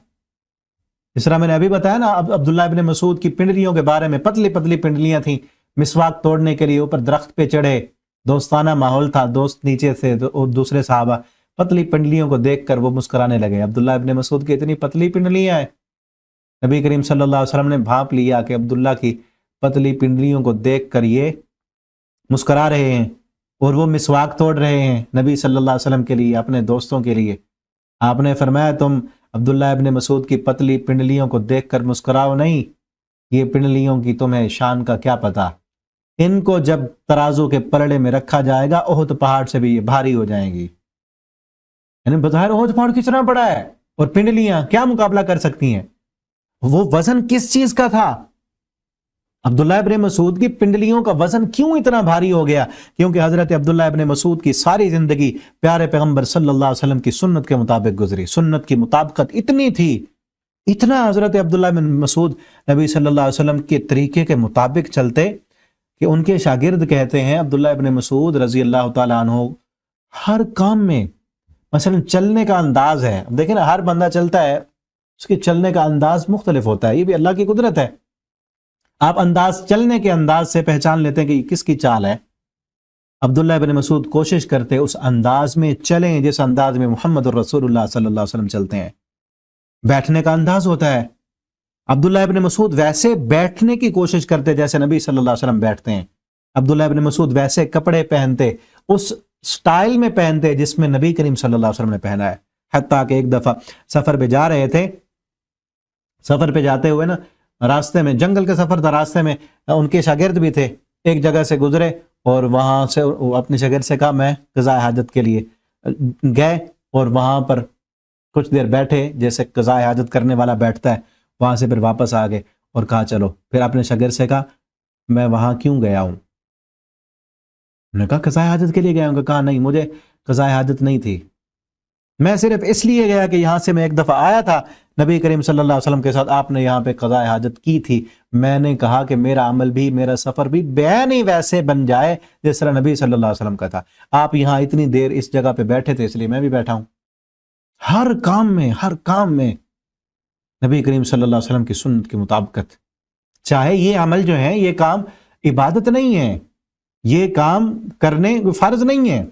اس طرح میں نے ابھی بتایا نا عبداللہ ابن مسعود کی پنڈلیوں کے بارے میں, پتلی پتلی پنڈلیاں تھیں, مسواک توڑنے کے لیے اوپر درخت پہ چڑھے, دوستانہ ماحول تھا, دوست نیچے تھے, دوسرے صحابہ پتلی پنڈلیوں کو دیکھ کر وہ مسکرانے لگے. عبداللہ ابن مسعود کی اتنی پتلی پنڈلیاں ہیں, نبی کریم صلی اللہ علیہ وسلم نے بھانپ لیا کہ عبداللہ کی پتلی پنڈلیوں کو دیکھ کر یہ مسکرا رہے ہیں اور وہ مسواک توڑ رہے ہیں نبی صلی اللہ علیہ وسلم کے لیے, اپنے دوستوں کے لیے. آپ نے فرمایا تم عبداللہ ابن مسعود کی پتلی پنڈلیوں کو دیکھ کر مسکراؤ نہیں, یہ پنڈلیوں کی تمہیں شان کا کیا پتا, ان کو جب ترازو کے پلڑے میں رکھا جائے گا احد پہاڑ سے بھی یہ بھاری ہو جائیں گی. یعنی بظاہر احد پہاڑ کتنا بڑا ہے اور پنڈلیاں کیا مقابلہ کر سکتی ہیں. وہ وزن کس چیز کا تھا, عبداللہ ابن مسعود کی پنڈلیوں کا وزن کیوں اتنا بھاری ہو گیا؟ کیونکہ حضرت عبداللہ ابن مسعود کی ساری زندگی پیارے پیغمبر صلی اللہ علیہ وسلم کی سنت کے مطابق گزری. سنت کی مطابقت اتنی تھی, اتنا حضرت عبداللہ ابن مسعود نبی صلی اللہ علیہ وسلم کے طریقے کے مطابق چلتے کہ ان کے شاگرد کہتے ہیں عبداللہ ابن مسعود رضی اللہ تعالیٰ عنہ ہر کام میں, مثلا چلنے کا انداز ہے, دیکھیں نا ہر بندہ چلتا ہے, اس کے چلنے کا انداز مختلف ہوتا ہے, یہ بھی اللہ کی قدرت ہے. آپ چلنے کے انداز سے پہچان لیتے ہیں کہ یہ کس کی چال ہے. عبداللہ ابن مسعود کوشش کرتے اس انداز میں چلیں جس انداز میں محمد الرسول اللہ صلی اللہ علیہ وسلم چلتے ہیں. بیٹھنے کا انداز ہوتا ہے, عبداللہ ابن مسعود ویسے بیٹھنے کی کوشش کرتے جیسے نبی صلی اللہ علیہ وسلم بیٹھتے ہیں. عبداللہ ابن مسعود ویسے کپڑے پہنتے اس سٹائل میں پہنتے جس میں نبی کریم صلی اللہ علیہ وسلم نے پہنا ہے. حتیٰ کہ ایک دفعہ سفر پہ جا رہے تھے، سفر پہ جاتے ہوئے نا راستے میں، جنگل کا سفر تھا، راستے میں ان کے شاگرد بھی تھے، ایک جگہ سے گزرے اور وہاں سے اپنے شاگرد سے کہا میں قضاء حاجت کے لیے گئے، اور وہاں پر کچھ دیر بیٹھے جیسے قضاء حاجت کرنے والا بیٹھتا ہے، وہاں سے پھر واپس آ گئے اور کہا چلو. پھر اپنے شاگرد سے کہا میں وہاں کیوں گیا ہوں؟ انہوں نے کہا قضاء حاجت کے لیے گیا ہوں. کہا نہیں، مجھے قضاء حاجت نہیں تھی، میں صرف اس لیے گیا کہ یہاں سے میں ایک دفعہ آیا تھا نبی کریم صلی اللہ علیہ وسلم کے ساتھ، آپ نے یہاں پہ قضاء حاجت کی تھی، میں نے کہا کہ میرا عمل بھی، میرا سفر بھی بین ہی ویسے بن جائے جس طرح نبی صلی اللہ علیہ وسلم کا تھا. آپ یہاں اتنی دیر اس جگہ پہ بیٹھے تھے، اس لیے میں بھی بیٹھا ہوں. ہر کام میں نبی کریم صلی اللہ علیہ وسلم کی سنت کی مطابقت. چاہے یہ عمل جو ہے، یہ کام عبادت نہیں ہے، یہ کام کرنے فرض نہیں ہے،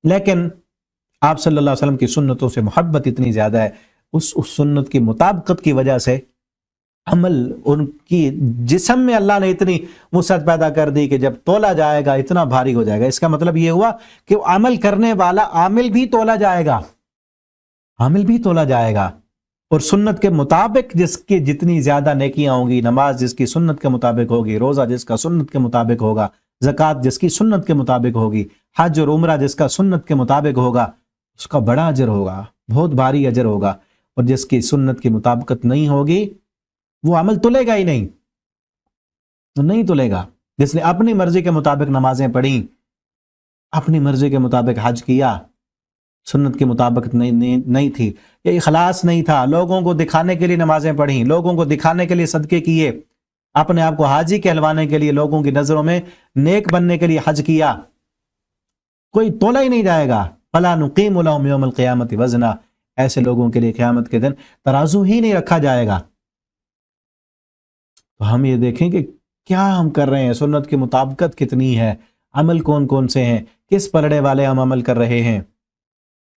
لیکن آپ صلی اللہ علیہ وسلم کی سنتوں سے محبت اتنی زیادہ ہے، اس سنت کی مطابقت کی وجہ سے عمل ان کی جسم میں اللہ نے اتنی وسعت پیدا کر دی کہ جب تولا جائے گا اتنا بھاری ہو جائے گا. اس کا مطلب یہ ہوا کہ عمل کرنے والا عامل بھی تولا جائے گا، عامل بھی تولا جائے گا. اور سنت کے مطابق جس کی جتنی زیادہ نیکیاں ہوں گی، نماز جس کی سنت کے مطابق ہوگی، روزہ جس کا سنت کے مطابق ہوگا، زکوٰۃ جس کی سنت کے مطابق ہوگی، حج اور عمرہ جس کا سنت کے مطابق ہوگا، اس کا بڑا اجر ہوگا، بہت بھاری اجر ہوگا. اور جس کی سنت کی مطابقت نہیں ہوگی وہ عمل تلے گا ہی نہیں تلے گا. جس نے اپنی مرضی کے مطابق نمازیں پڑھیں، اپنی مرضی کے مطابق حج کیا، سنت کے مطابق نہیں تھی، یہ اخلاص نہیں تھا، لوگوں کو دکھانے کے لیے نمازیں پڑھیں، لوگوں کو دکھانے کے لیے صدقے کیے، اپنے آپ کو حاجی کہلوانے کے لیے، لوگوں کی نظروں میں نیک بننے کے لیے حج کیا، کوئی تولا ہی نہیں جائے گا. فَلَا نُقِيمُ لَهُمْ يَوْمَ الْقِيَامَةِ وَزْنًا، ایسے لوگوں کے لیے قیامت کے دن ترازو ہی نہیں رکھا جائے گا. تو ہم یہ دیکھیں کہ کیا ہم کر رہے ہیں، سنت کی مطابقت کتنی ہے، عمل کون کون سے ہیں، کس پلڑے والے ہم عمل کر رہے ہیں.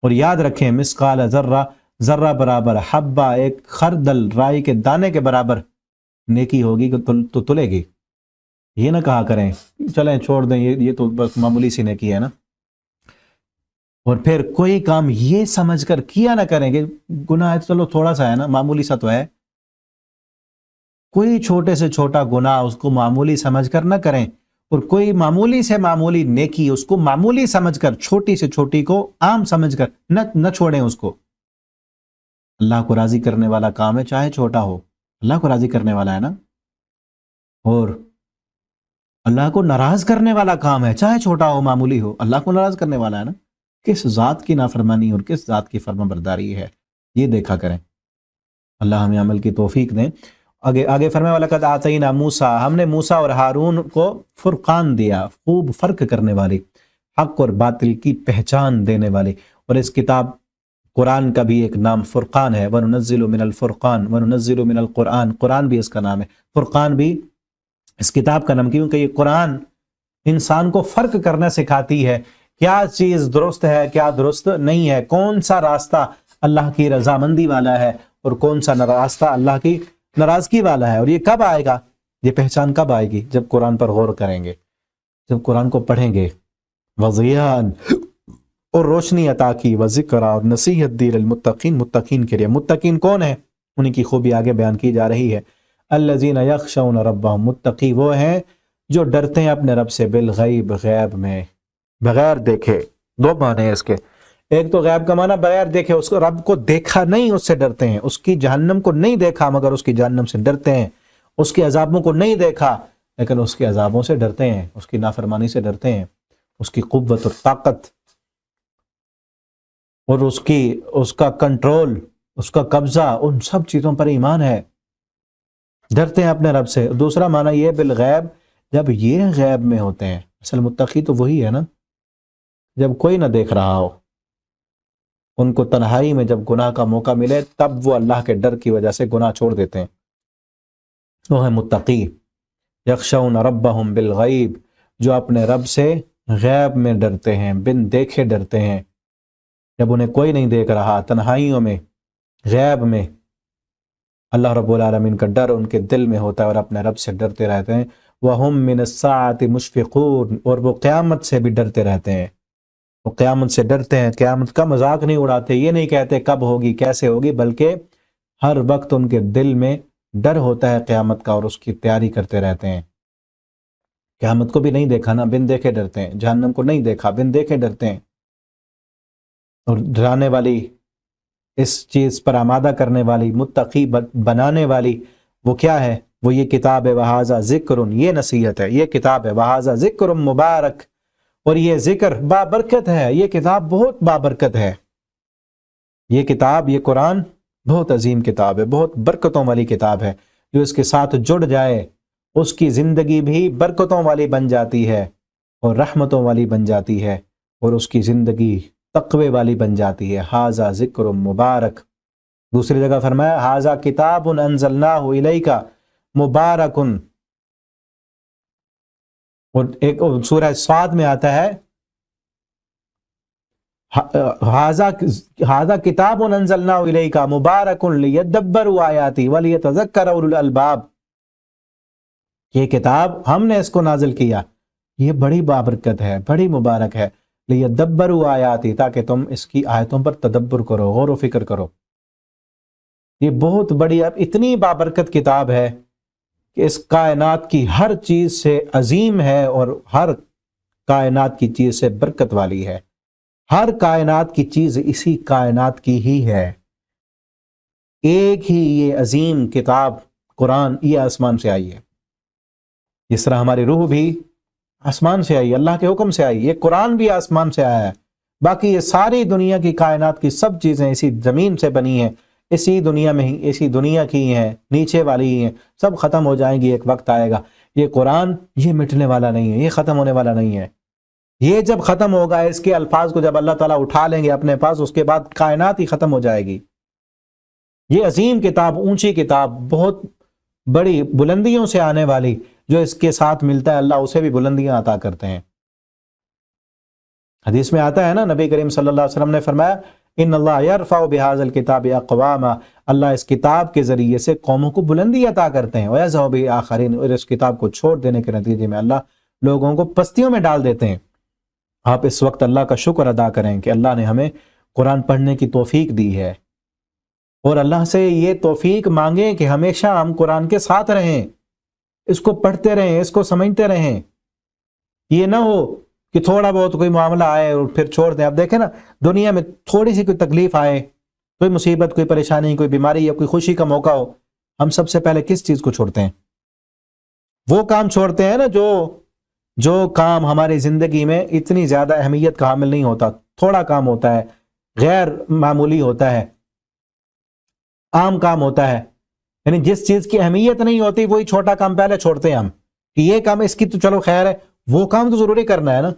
اور یاد رکھیں مثقال ذرہ، ذرہ برابر حبہ، ایک خردل رائی کے دانے کے برابر نیکی ہوگی تو تلے گی. یہ نہ کہا کریں چلیں چھوڑ دیں، یہ تو بس معمولی سی نیکی ہے نا. اور پھر کوئی کام یہ سمجھ کر کیا نہ کریں کہ گناہ چلو تھوڑا سا ہے نا، معمولی سا تو ہے. کوئی چھوٹے سے چھوٹا گناہ اس کو معمولی سمجھ کر نہ کریں، اور کوئی معمولی سے معمولی نیکی اس کو معمولی سمجھ کر، چھوٹی سے چھوٹی کو عام سمجھ کر نہ چھوڑیں اس کو. اللہ کو راضی کرنے والا کام ہے، چاہے چھوٹا ہو، اللہ کو راضی کرنے والا ہے نا. اور اللہ کو ناراض کرنے والا کام ہے، چاہے چھوٹا ہو معمولی ہو، اللہ کو ناراض کرنے والا ہے نا. کس ذات کی نافرمانی اور کس ذات کی فرما برداری ہے، یہ دیکھا کریں. اللہ ہمیں عمل کی توفیق دیں. آگے فرمایا وَلَقَدْ آتَيْنَا مُوسَىٰ، ہم نے موسیٰ اور ہارون کو فرقان دیا، خوب فرق کرنے والی، حق اور باطل کی پہچان دینے والی. اور اس کتاب قرآن کا بھی ایک نام فرقان ہے، وَنُنَزِّلُ مِنَ الْفُرْقَانِ وَنُنَزِّلُ مِنَ الْقُرْآنِ، قرآن بھی اس کا نام ہے. فرقان بھی اس کتاب کا نام، کیونکہ یہ قرآن انسان کو فرق کرنا سکھاتی ہے، کیا چیز درست ہے کیا درست نہیں ہے، کون سا راستہ اللہ کی رضامندی والا ہے اور کون سا راستہ اللہ کی ناراضگی والا ہے. اور یہ کب آئے گا، یہ پہچان کب آئے گی؟ جب قرآن پر غور کریں گے، جب قرآن کو پڑھیں گے. وضیان، اور روشنی عطا کی، وذکر، اور نصیحت دی للمتقین، متقین کے لیے. متقین کون ہیں؟ انہیں کی خوبی آگے بیان کی جا رہی ہے. الذین یخشون ربہم، متقی وہ ہیں جو ڈرتے ہیں اپنے رب سے، بالغیب، غیب میں، بغیر دیکھے. دو معنی ہیں اس کے، ایک تو غیب کا معنی بغیر دیکھے، اس کو رب کو دیکھا نہیں اس سے ڈرتے ہیں، اس کی جہنم کو نہیں دیکھا مگر اس کی جہنم سے ڈرتے ہیں، اس کے عذابوں کو نہیں دیکھا لیکن اس کے عذابوں سے ڈرتے ہیں، اس کی نافرمانی سے ڈرتے ہیں، اس کی قوت اور طاقت اور اس کا کنٹرول، اس کا قبضہ، ان سب چیزوں پر ایمان ہے، ڈرتے ہیں اپنے رب سے. دوسرا معنی یہ بالغیب، جب یہ غیب میں ہوتے ہیں. اصل متقی تو وہی ہے نا جب کوئی نہ دیکھ رہا ہو، ان کو تنہائی میں جب گناہ کا موقع ملے تب وہ اللہ کے ڈر کی وجہ سے گناہ چھوڑ دیتے ہیں، وہ ہے متقی. یخشون ربہم بالغیب، جو اپنے رب سے غیب میں ڈرتے ہیں، بن دیکھے ڈرتے ہیں، جب انہیں کوئی نہیں دیکھ رہا، تنہائیوں میں، غیب میں اللہ رب العالمین کا ڈر ان کے دل میں ہوتا ہے اور اپنے رب سے ڈرتے رہتے ہیں. وَهُمْ مِنَ السَّاعَةِ مُشْفِقُونَ، اور وہ قیامت سے بھی ڈرتے رہتے ہیں، وہ قیامت سے ڈرتے ہیں، قیامت کا مذاق نہیں اڑاتے، یہ نہیں کہتے کب ہوگی کیسے ہوگی، بلکہ ہر وقت ان کے دل میں ڈر ہوتا ہے قیامت کا اور اس کی تیاری کرتے رہتے ہیں۔ قیامت کو بھی نہیں دیکھا نا، بن دیکھے ڈرتے ہیں، جہنم کو نہیں دیکھا، بن دیکھے ڈرتے ہیں، اور ڈرانے والی، اس چیز پر آمادہ کرنے والی، متقی بنانے والی وہ کیا ہے؟ وہ یہ کتاب ہے، وَهَذَا ذِکْرٌ، یہ نصیحت ہے، یہ کتاب ہے، وَهَذَا ذِکْرٌ مبارک، اور یہ ذکر بابرکت ہے، یہ کتاب بہت بابرکت ہے، یہ کتاب، یہ قرآن بہت عظیم کتاب ہے، بہت برکتوں والی کتاب ہے، جو اس کے ساتھ جڑ جائے اس کی زندگی بھی برکتوں والی بن جاتی ہے اور رحمتوں والی بن جاتی ہے، اور اس کی زندگی تقوی والی بن جاتی ہے۔ ھذا ذکر مبارک، دوسری جگہ فرمایا ھذا کتاب انزلناہ الیک مبارک، اور ایک سورہ صاد میں آتا ہے ھذا کتاب انزلناہ الیک مبارک لیدبروا آیاتہ ولیتذکر اولو الالباب، یہ کتاب ہم نے اس کو نازل کیا، یہ بڑی بابرکت ہے، بڑی مبارک ہے، لیدبروا آیاتہ، تاکہ تم اس کی آیتوں پر تدبر کرو، غور و فکر کرو۔ یہ بہت بڑی، اب اتنی بابرکت کتاب ہے کہ اس کائنات کی ہر چیز سے عظیم ہے اور ہر کائنات کی چیز سے برکت والی ہے، ہر کائنات کی چیز اسی کائنات کی ہی ہے، ایک ہی یہ عظیم کتاب قرآن یہ آسمان سے آئی ہے، جس طرح ہماری روح بھی آسمان سے آئی، اللہ کے حکم سے آئی، یہ قرآن بھی آسمان سے آیا ہے، باقی یہ ساری دنیا کی کائنات کی سب چیزیں اسی زمین سے بنی ہیں، اسی دنیا میں ہی، اسی دنیا کی ہی ہیں، نیچے والی ہی ہیں، سب ختم ہو جائیں گی، ایک وقت آئے گا، یہ قرآن یہ مٹنے والا نہیں ہے، یہ ختم ہونے والا نہیں ہے، یہ جب ختم ہوگا، اس کے الفاظ کو جب اللہ تعالیٰ اٹھا لیں گے اپنے پاس، اس کے بعد کائنات ہی ختم ہو جائے گی۔ یہ عظیم کتاب، اونچی کتاب، بہت بڑی بلندیوں سے آنے والی، جو اس کے ساتھ ملتا ہے اللہ اسے بھی بلندیاں عطا کرتے ہیں۔ حدیث میں آتا ہے نا، نبی کریم صلی اللہ علیہ وسلم نے فرمایا ان اللہ یرفع بہذا الکتاب اقواما، اللہ اس کتاب کے ذریعے سے قوموں کو بلندی عطا کرتے ہیں، ویذھب بآخرین، اور اس کتاب کو چھوڑ دینے کے نتیجے میں اللہ لوگوں کو پستیوں میں ڈال دیتے ہیں۔ آپ اس وقت اللہ کا شکر ادا کریں کہ اللہ نے ہمیں قرآن پڑھنے کی توفیق دی ہے، اور اللہ سے یہ توفیق مانگیں کہ ہمیشہ ہم قرآن کے ساتھ رہیں، اس کو پڑھتے رہیں، اس کو سمجھتے رہیں، یہ نہ ہو کہ تھوڑا بہت کوئی معاملہ آئے اور پھر چھوڑ دیں۔ اب دیکھیں نا، دنیا میں تھوڑی سی کوئی تکلیف آئے، کوئی مصیبت، کوئی پریشانی، کوئی بیماری یا کوئی خوشی کا موقع ہو، ہم سب سے پہلے کس چیز کو چھوڑتے ہیں؟ وہ کام چھوڑتے ہیں نا جو کام ہماری زندگی میں اتنی زیادہ اہمیت کا حامل نہیں ہوتا، تھوڑا کام ہوتا ہے، غیر معمولی ہوتا ہے، عام کام ہوتا ہے، یعنی جس چیز کی اہمیت نہیں ہوتی وہی چھوٹا کام پہلے چھوڑتے ہیں ہم، کہ یہ کام اس کی تو چلو خیر ہے، وہ کام تو ضروری کرنا ہے نا۔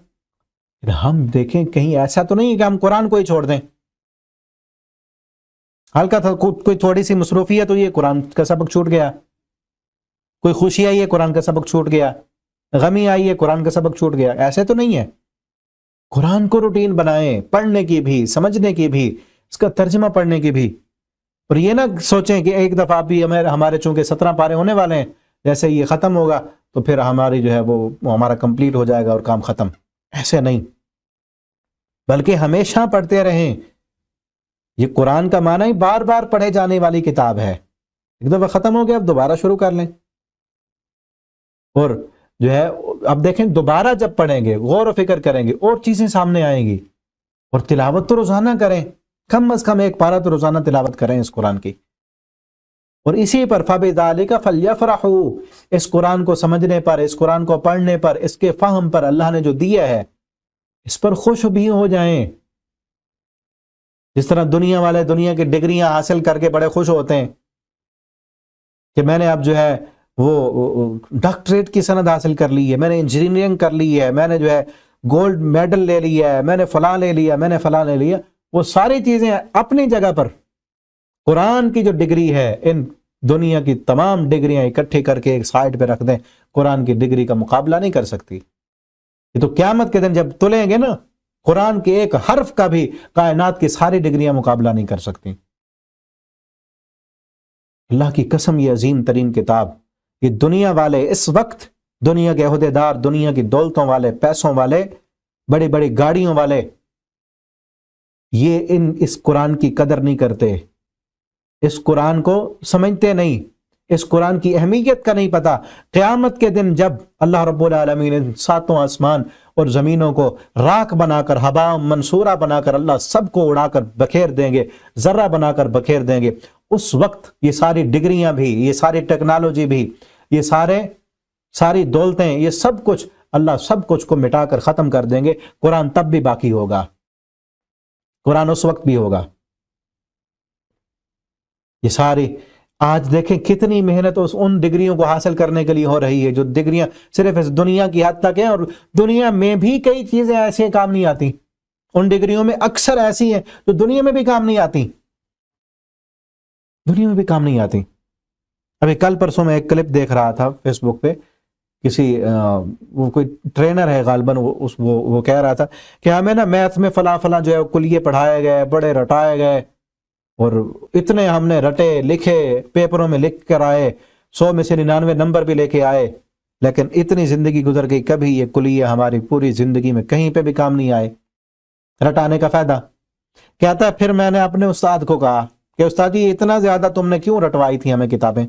ہم دیکھیں کہیں ایسا تو نہیں ہے کہ ہم قرآن کو ہی چھوڑ دیں، ہلکا تھا کوئی تھوڑی سی مصروفیت ہوئی ہے، قرآن کا سبق چھوٹ گیا، کوئی خوشی آئی ہے، قرآن کا سبق چھوٹ گیا، غمی آئی ہے، قرآن کا سبق چھوٹ گیا، ایسے تو نہیں ہے۔ قرآن کو روٹین بنائیں، پڑھنے کی بھی، سمجھنے کی بھی، اس کا ترجمہ پڑھنے کی بھی، اور یہ نہ سوچیں کہ ایک دفعہ بھی ہمارے چونکہ 17 پارے ہونے والے ہیں، جیسے یہ ختم ہوگا تو پھر ہماری جو ہے وہ ہمارا کمپلیٹ ہو جائے گا اور کام ختم، ایسے نہیں، بلکہ ہمیشہ پڑھتے رہیں۔ یہ قرآن کا معنی ہی بار بار پڑھے جانے والی کتاب ہے، ایک دفعہ ختم ہو گیا اب دوبارہ شروع کر لیں، اور جو ہے اب دیکھیں دوبارہ جب پڑھیں گے، غور و فکر کریں گے، اور چیزیں سامنے آئیں گی، اور تلاوت تو روزانہ کریں، کم از کم ایک پارہ تو روزانہ تلاوت کریں اس قرآن کی، اور اسی پر فَبِذَلِكَ فَلْيَفْرَحُوا، اس قرآن کو سمجھنے پر، اس قرآن کو پڑھنے پر، اس کے فہم پر اللہ نے جو دیا ہے اس پر خوش بھی ہو جائیں۔ جس طرح دنیا والے دنیا کی ڈگریاں حاصل کر کے بڑے خوش ہوتے ہیں کہ میں نے اب جو ہے وہ ڈاکٹریٹ کی سند حاصل کر لی ہے، میں نے انجینئرنگ کر لی ہے، میں نے جو ہے گولڈ میڈل لے لیا ہے، میں نے فلاں لے لیا، میں نے فلاں لے لیا، وہ ساری چیزیں اپنی جگہ پر، قرآن کی جو ڈگری ہے، ان دنیا کی تمام ڈگریاں اکٹھی کر کے ایک سائٹ پہ رکھ دیں، قرآن کی ڈگری کا مقابلہ نہیں کر سکتی۔ یہ تو قیامت کے دن جب تلیں گے نا، قرآن کے ایک حرف کا بھی کائنات کی ساری ڈگریاں مقابلہ نہیں کر سکتی۔ اللہ کی قسم، یہ عظیم ترین کتاب، یہ دنیا والے اس وقت دنیا کے عہدیدار، دنیا کی دولتوں والے، پیسوں والے، بڑی بڑی گاڑیوں والے، یہ اس قرآن کی قدر نہیں کرتے، اس قرآن کو سمجھتے نہیں، اس قرآن کی اہمیت کا نہیں پتا۔ قیامت کے دن جب اللہ رب العالمین ساتوں آسمان اور زمینوں کو راکھ بنا کر، ہوا منصورہ بنا کر اللہ سب کو اڑا کر بکھیر دیں گے، ذرہ بنا کر بکھیر دیں گے، اس وقت یہ ساری ڈگریاں بھی، یہ ساری ٹیکنالوجی بھی، یہ ساری دولتیں، یہ سب کچھ اللہ سب کچھ کو مٹا کر ختم کر دیں گے۔ قرآن تب بھی باقی ہوگا، قرآن اس وقت بھی ہوگا۔ یہ ساری آج دیکھیں کتنی محنت ان ڈگریوں کو حاصل کرنے کے لیے ہو رہی ہے، جو ڈگریاں صرف اس دنیا کی حد تک ہیں، اور دنیا میں بھی کئی چیزیں ایسی کام نہیں آتی، ان ڈگریوں میں اکثر ایسی ہیں جو دنیا میں بھی کام نہیں آتی، دنیا میں بھی کام نہیں آتی۔ ابھی کل پرسوں میں ایک کلپ دیکھ رہا تھا فیس بک پہ، کسی وہ کوئی ٹرینر ہے غالباً، وہ کہہ رہا تھا کہ ہمیں نا میتھ میں فلاں فلاں جو ہے کلیے پڑھائے گئے، بڑے رٹائے گئے، اور اتنے ہم نے رٹے لکھے، پیپروں میں لکھ کر آئے، 100 میں سے 99 نمبر بھی لے کے آئے، لیکن اتنی زندگی گزر گئی، کبھی یہ کلیے ہماری پوری زندگی میں کہیں پہ بھی کام نہیں آئے۔ رٹانے کا فائدہ کہتا ہے۔ پھر میں نے اپنے استاد کو کہا کہ استاد جی اتنا زیادہ تم نے کیوں رٹوائی تھی ہمیں کتابیں،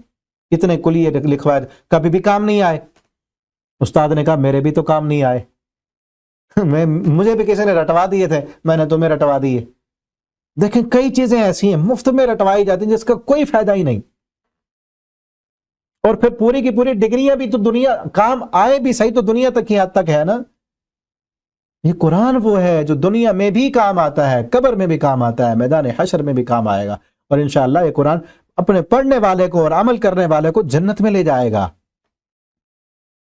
اتنے کلیے لکھوائے، کبھی بھی کام نہیں آئے۔ استاد نے کہا میرے بھی تو کام نہیں آئے، مجھے بھی کسی نے رٹوا دیے تھے، میں نے تمہیں رٹوا دیے۔ دیکھیں کئی چیزیں ایسی ہیں مفت میں رٹوائی جاتی ہیں جس کا کوئی فائدہ ہی نہیں، اور پھر پوری کی پوری ڈگریاں بھی تو دنیا کام آئے بھی صحیح تو دنیا تک کی حد تک ہے نا۔ یہ قرآن وہ ہے جو دنیا میں بھی کام آتا ہے، قبر میں بھی کام آتا ہے، میدان حشر میں بھی کام آئے گا، اور انشاءاللہ یہ قرآن اپنے پڑھنے والے کو اور عمل کرنے والے کو جنت میں لے جائے گا۔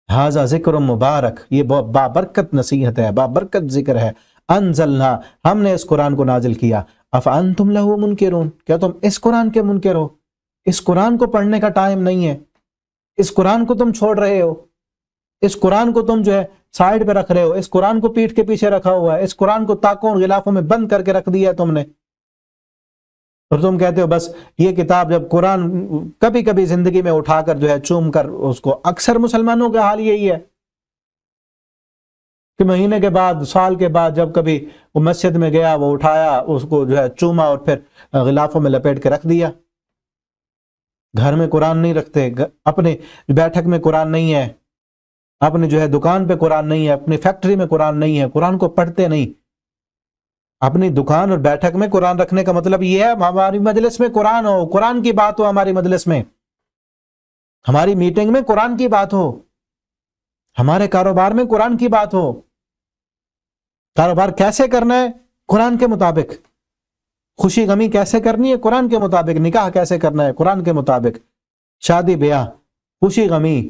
ھذا ذکر مبارک، یہ بابرکت نصیحت ہے، بابرکت ذکر ہے۔ انزلنا، ہم نے اس قرآن کو نازل کیا۔ افانتم لہ منکرون، کیا تم اس قرآن کے منکر ہو؟ اس قرآن کو پڑھنے کا ٹائم نہیں ہے، اس قرآن کو تم چھوڑ رہے ہو، اس قرآن کو تم جو ہے سائیڈ پہ رکھ رہے ہو، اس قرآن کو پیٹھ کے پیچھے رکھا ہوا ہے، اس قرآن کو طاقوں اور غلافوں میں بند کر کے رکھ دیا ہے تم نے، اور تم کہتے ہو بس یہ کتاب، جب قرآن کبھی کبھی زندگی میں اٹھا کر جو ہے چوم کر اس کو، اکثر مسلمانوں کا حال یہی ہے کہ مہینے کے بعد، سال کے بعد جب کبھی وہ مسجد میں گیا، وہ اٹھایا، اس کو جو ہے چوما اور پھر غلافوں میں لپیٹ کے رکھ دیا۔ گھر میں قرآن نہیں رکھتے، اپنے بیٹھک میں قرآن نہیں ہے، اپنے جو ہے دکان پہ قرآن نہیں ہے، اپنی فیکٹری میں قرآن نہیں ہے، قرآن کو پڑھتے نہیں۔ اپنی دکان اور بیٹھک میں قرآن رکھنے کا مطلب یہ ہے ہماری مجلس میں قرآن ہو، قرآن کی بات ہو، ہماری مجلس میں، ہماری میٹنگ میں قرآن کی بات ہو، ہمارے کاروبار میں قرآن کی بات ہو۔ کاروبار کیسے کرنا ہے؟ قرآن کے مطابق۔ خوشی غمی کیسے کرنی ہے؟ قرآن کے مطابق۔ نکاح کیسے کرنا ہے؟ قرآن کے مطابق۔ شادی بیاہ، خوشی غمی،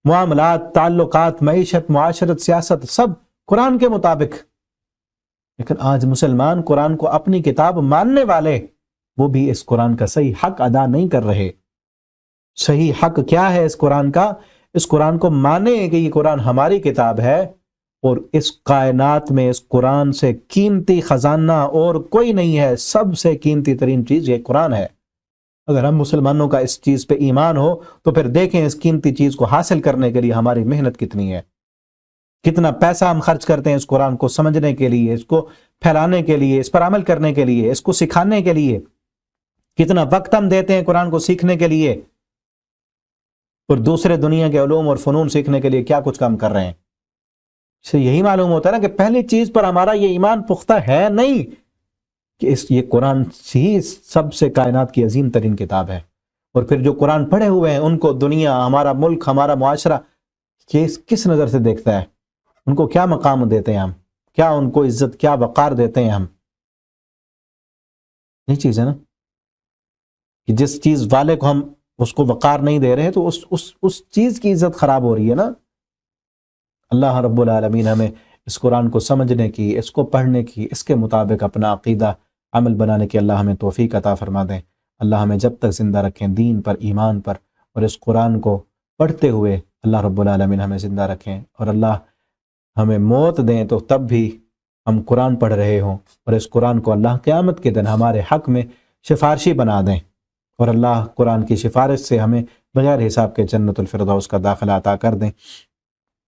معاملات، تعلقات، معیشت، معاشرت، سیاست، سب قرآن کے مطابق۔ لیکن آج مسلمان قرآن کو اپنی کتاب ماننے والے، وہ بھی اس قرآن کا صحیح حق ادا نہیں کر رہے۔ صحیح حق کیا ہے اس قرآن کا؟ اس قرآن کو مانیں کہ یہ قرآن ہماری کتاب ہے، اور اس کائنات میں اس قرآن سے قیمتی خزانہ اور کوئی نہیں ہے، سب سے قیمتی ترین چیز یہ قرآن ہے۔ اگر ہم مسلمانوں کا اس چیز پہ ایمان ہو تو پھر دیکھیں اس قیمتی چیز کو حاصل کرنے کے لیے ہماری محنت کتنی ہے، کتنا پیسہ ہم خرچ کرتے ہیں اس قرآن کو سمجھنے کے لیے، اس کو پھیلانے کے لیے، اس پر عمل کرنے کے لیے، اس کو سکھانے کے لیے، کتنا وقت ہم دیتے ہیں قرآن کو سیکھنے کے لیے، اور دوسرے دنیا کے علوم اور فنون سیکھنے کے لیے کیا کچھ کام کر رہے ہیں۔ سے یہی معلوم ہوتا ہے نا کہ پہلی چیز پر ہمارا یہ ایمان پختہ ہے نہیں کہ یہ قرآن ہی سب سے کائنات کی عظیم ترین کتاب ہے، اور پھر جو قرآن پڑھے ہوئے ہیں ان کو دنیا، ہمارا ملک، ہمارا معاشرہ کس نظر سے دیکھتا ہے، ان کو کیا مقام دیتے ہیں ہم، کیا ان کو عزت، کیا وقار دیتے ہیں ہم۔ یہ چیز ہے نا کہ جس چیز والے کو ہم اس کو وقار نہیں دے رہے تو اس چیز کی عزت خراب ہو رہی ہے نا۔ اللہ رب العالمین ہمیں اس قرآن کو سمجھنے کی، اس کو پڑھنے کی، اس کے مطابق اپنا عقیدہ عمل بنانے کی اللہ ہمیں توفیق عطا فرما دیں۔ اللہ ہمیں جب تک زندہ رکھیں دین پر، ایمان پر، اور اس قرآن کو پڑھتے ہوئے اللہ رب العالمین ہمیں زندہ رکھیں، اور اللہ ہمیں موت دیں تو تب بھی ہم قرآن پڑھ رہے ہوں، اور اس قرآن کو اللہ قیامت کے دن ہمارے حق میں سفارشی بنا دیں، اور اللہ قرآن کی سفارش سے ہمیں بغیر حساب کے جنت الفردوس کا داخلہ عطا کر دیں۔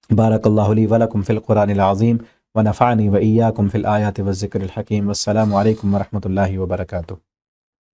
بارک اللہ لی ولکم فی القرآن العظیم ونفعنی وإیاکم فی الآیات والذکر الحکیم۔ والسلام علیکم ورحمۃ اللہ وبرکاتہ۔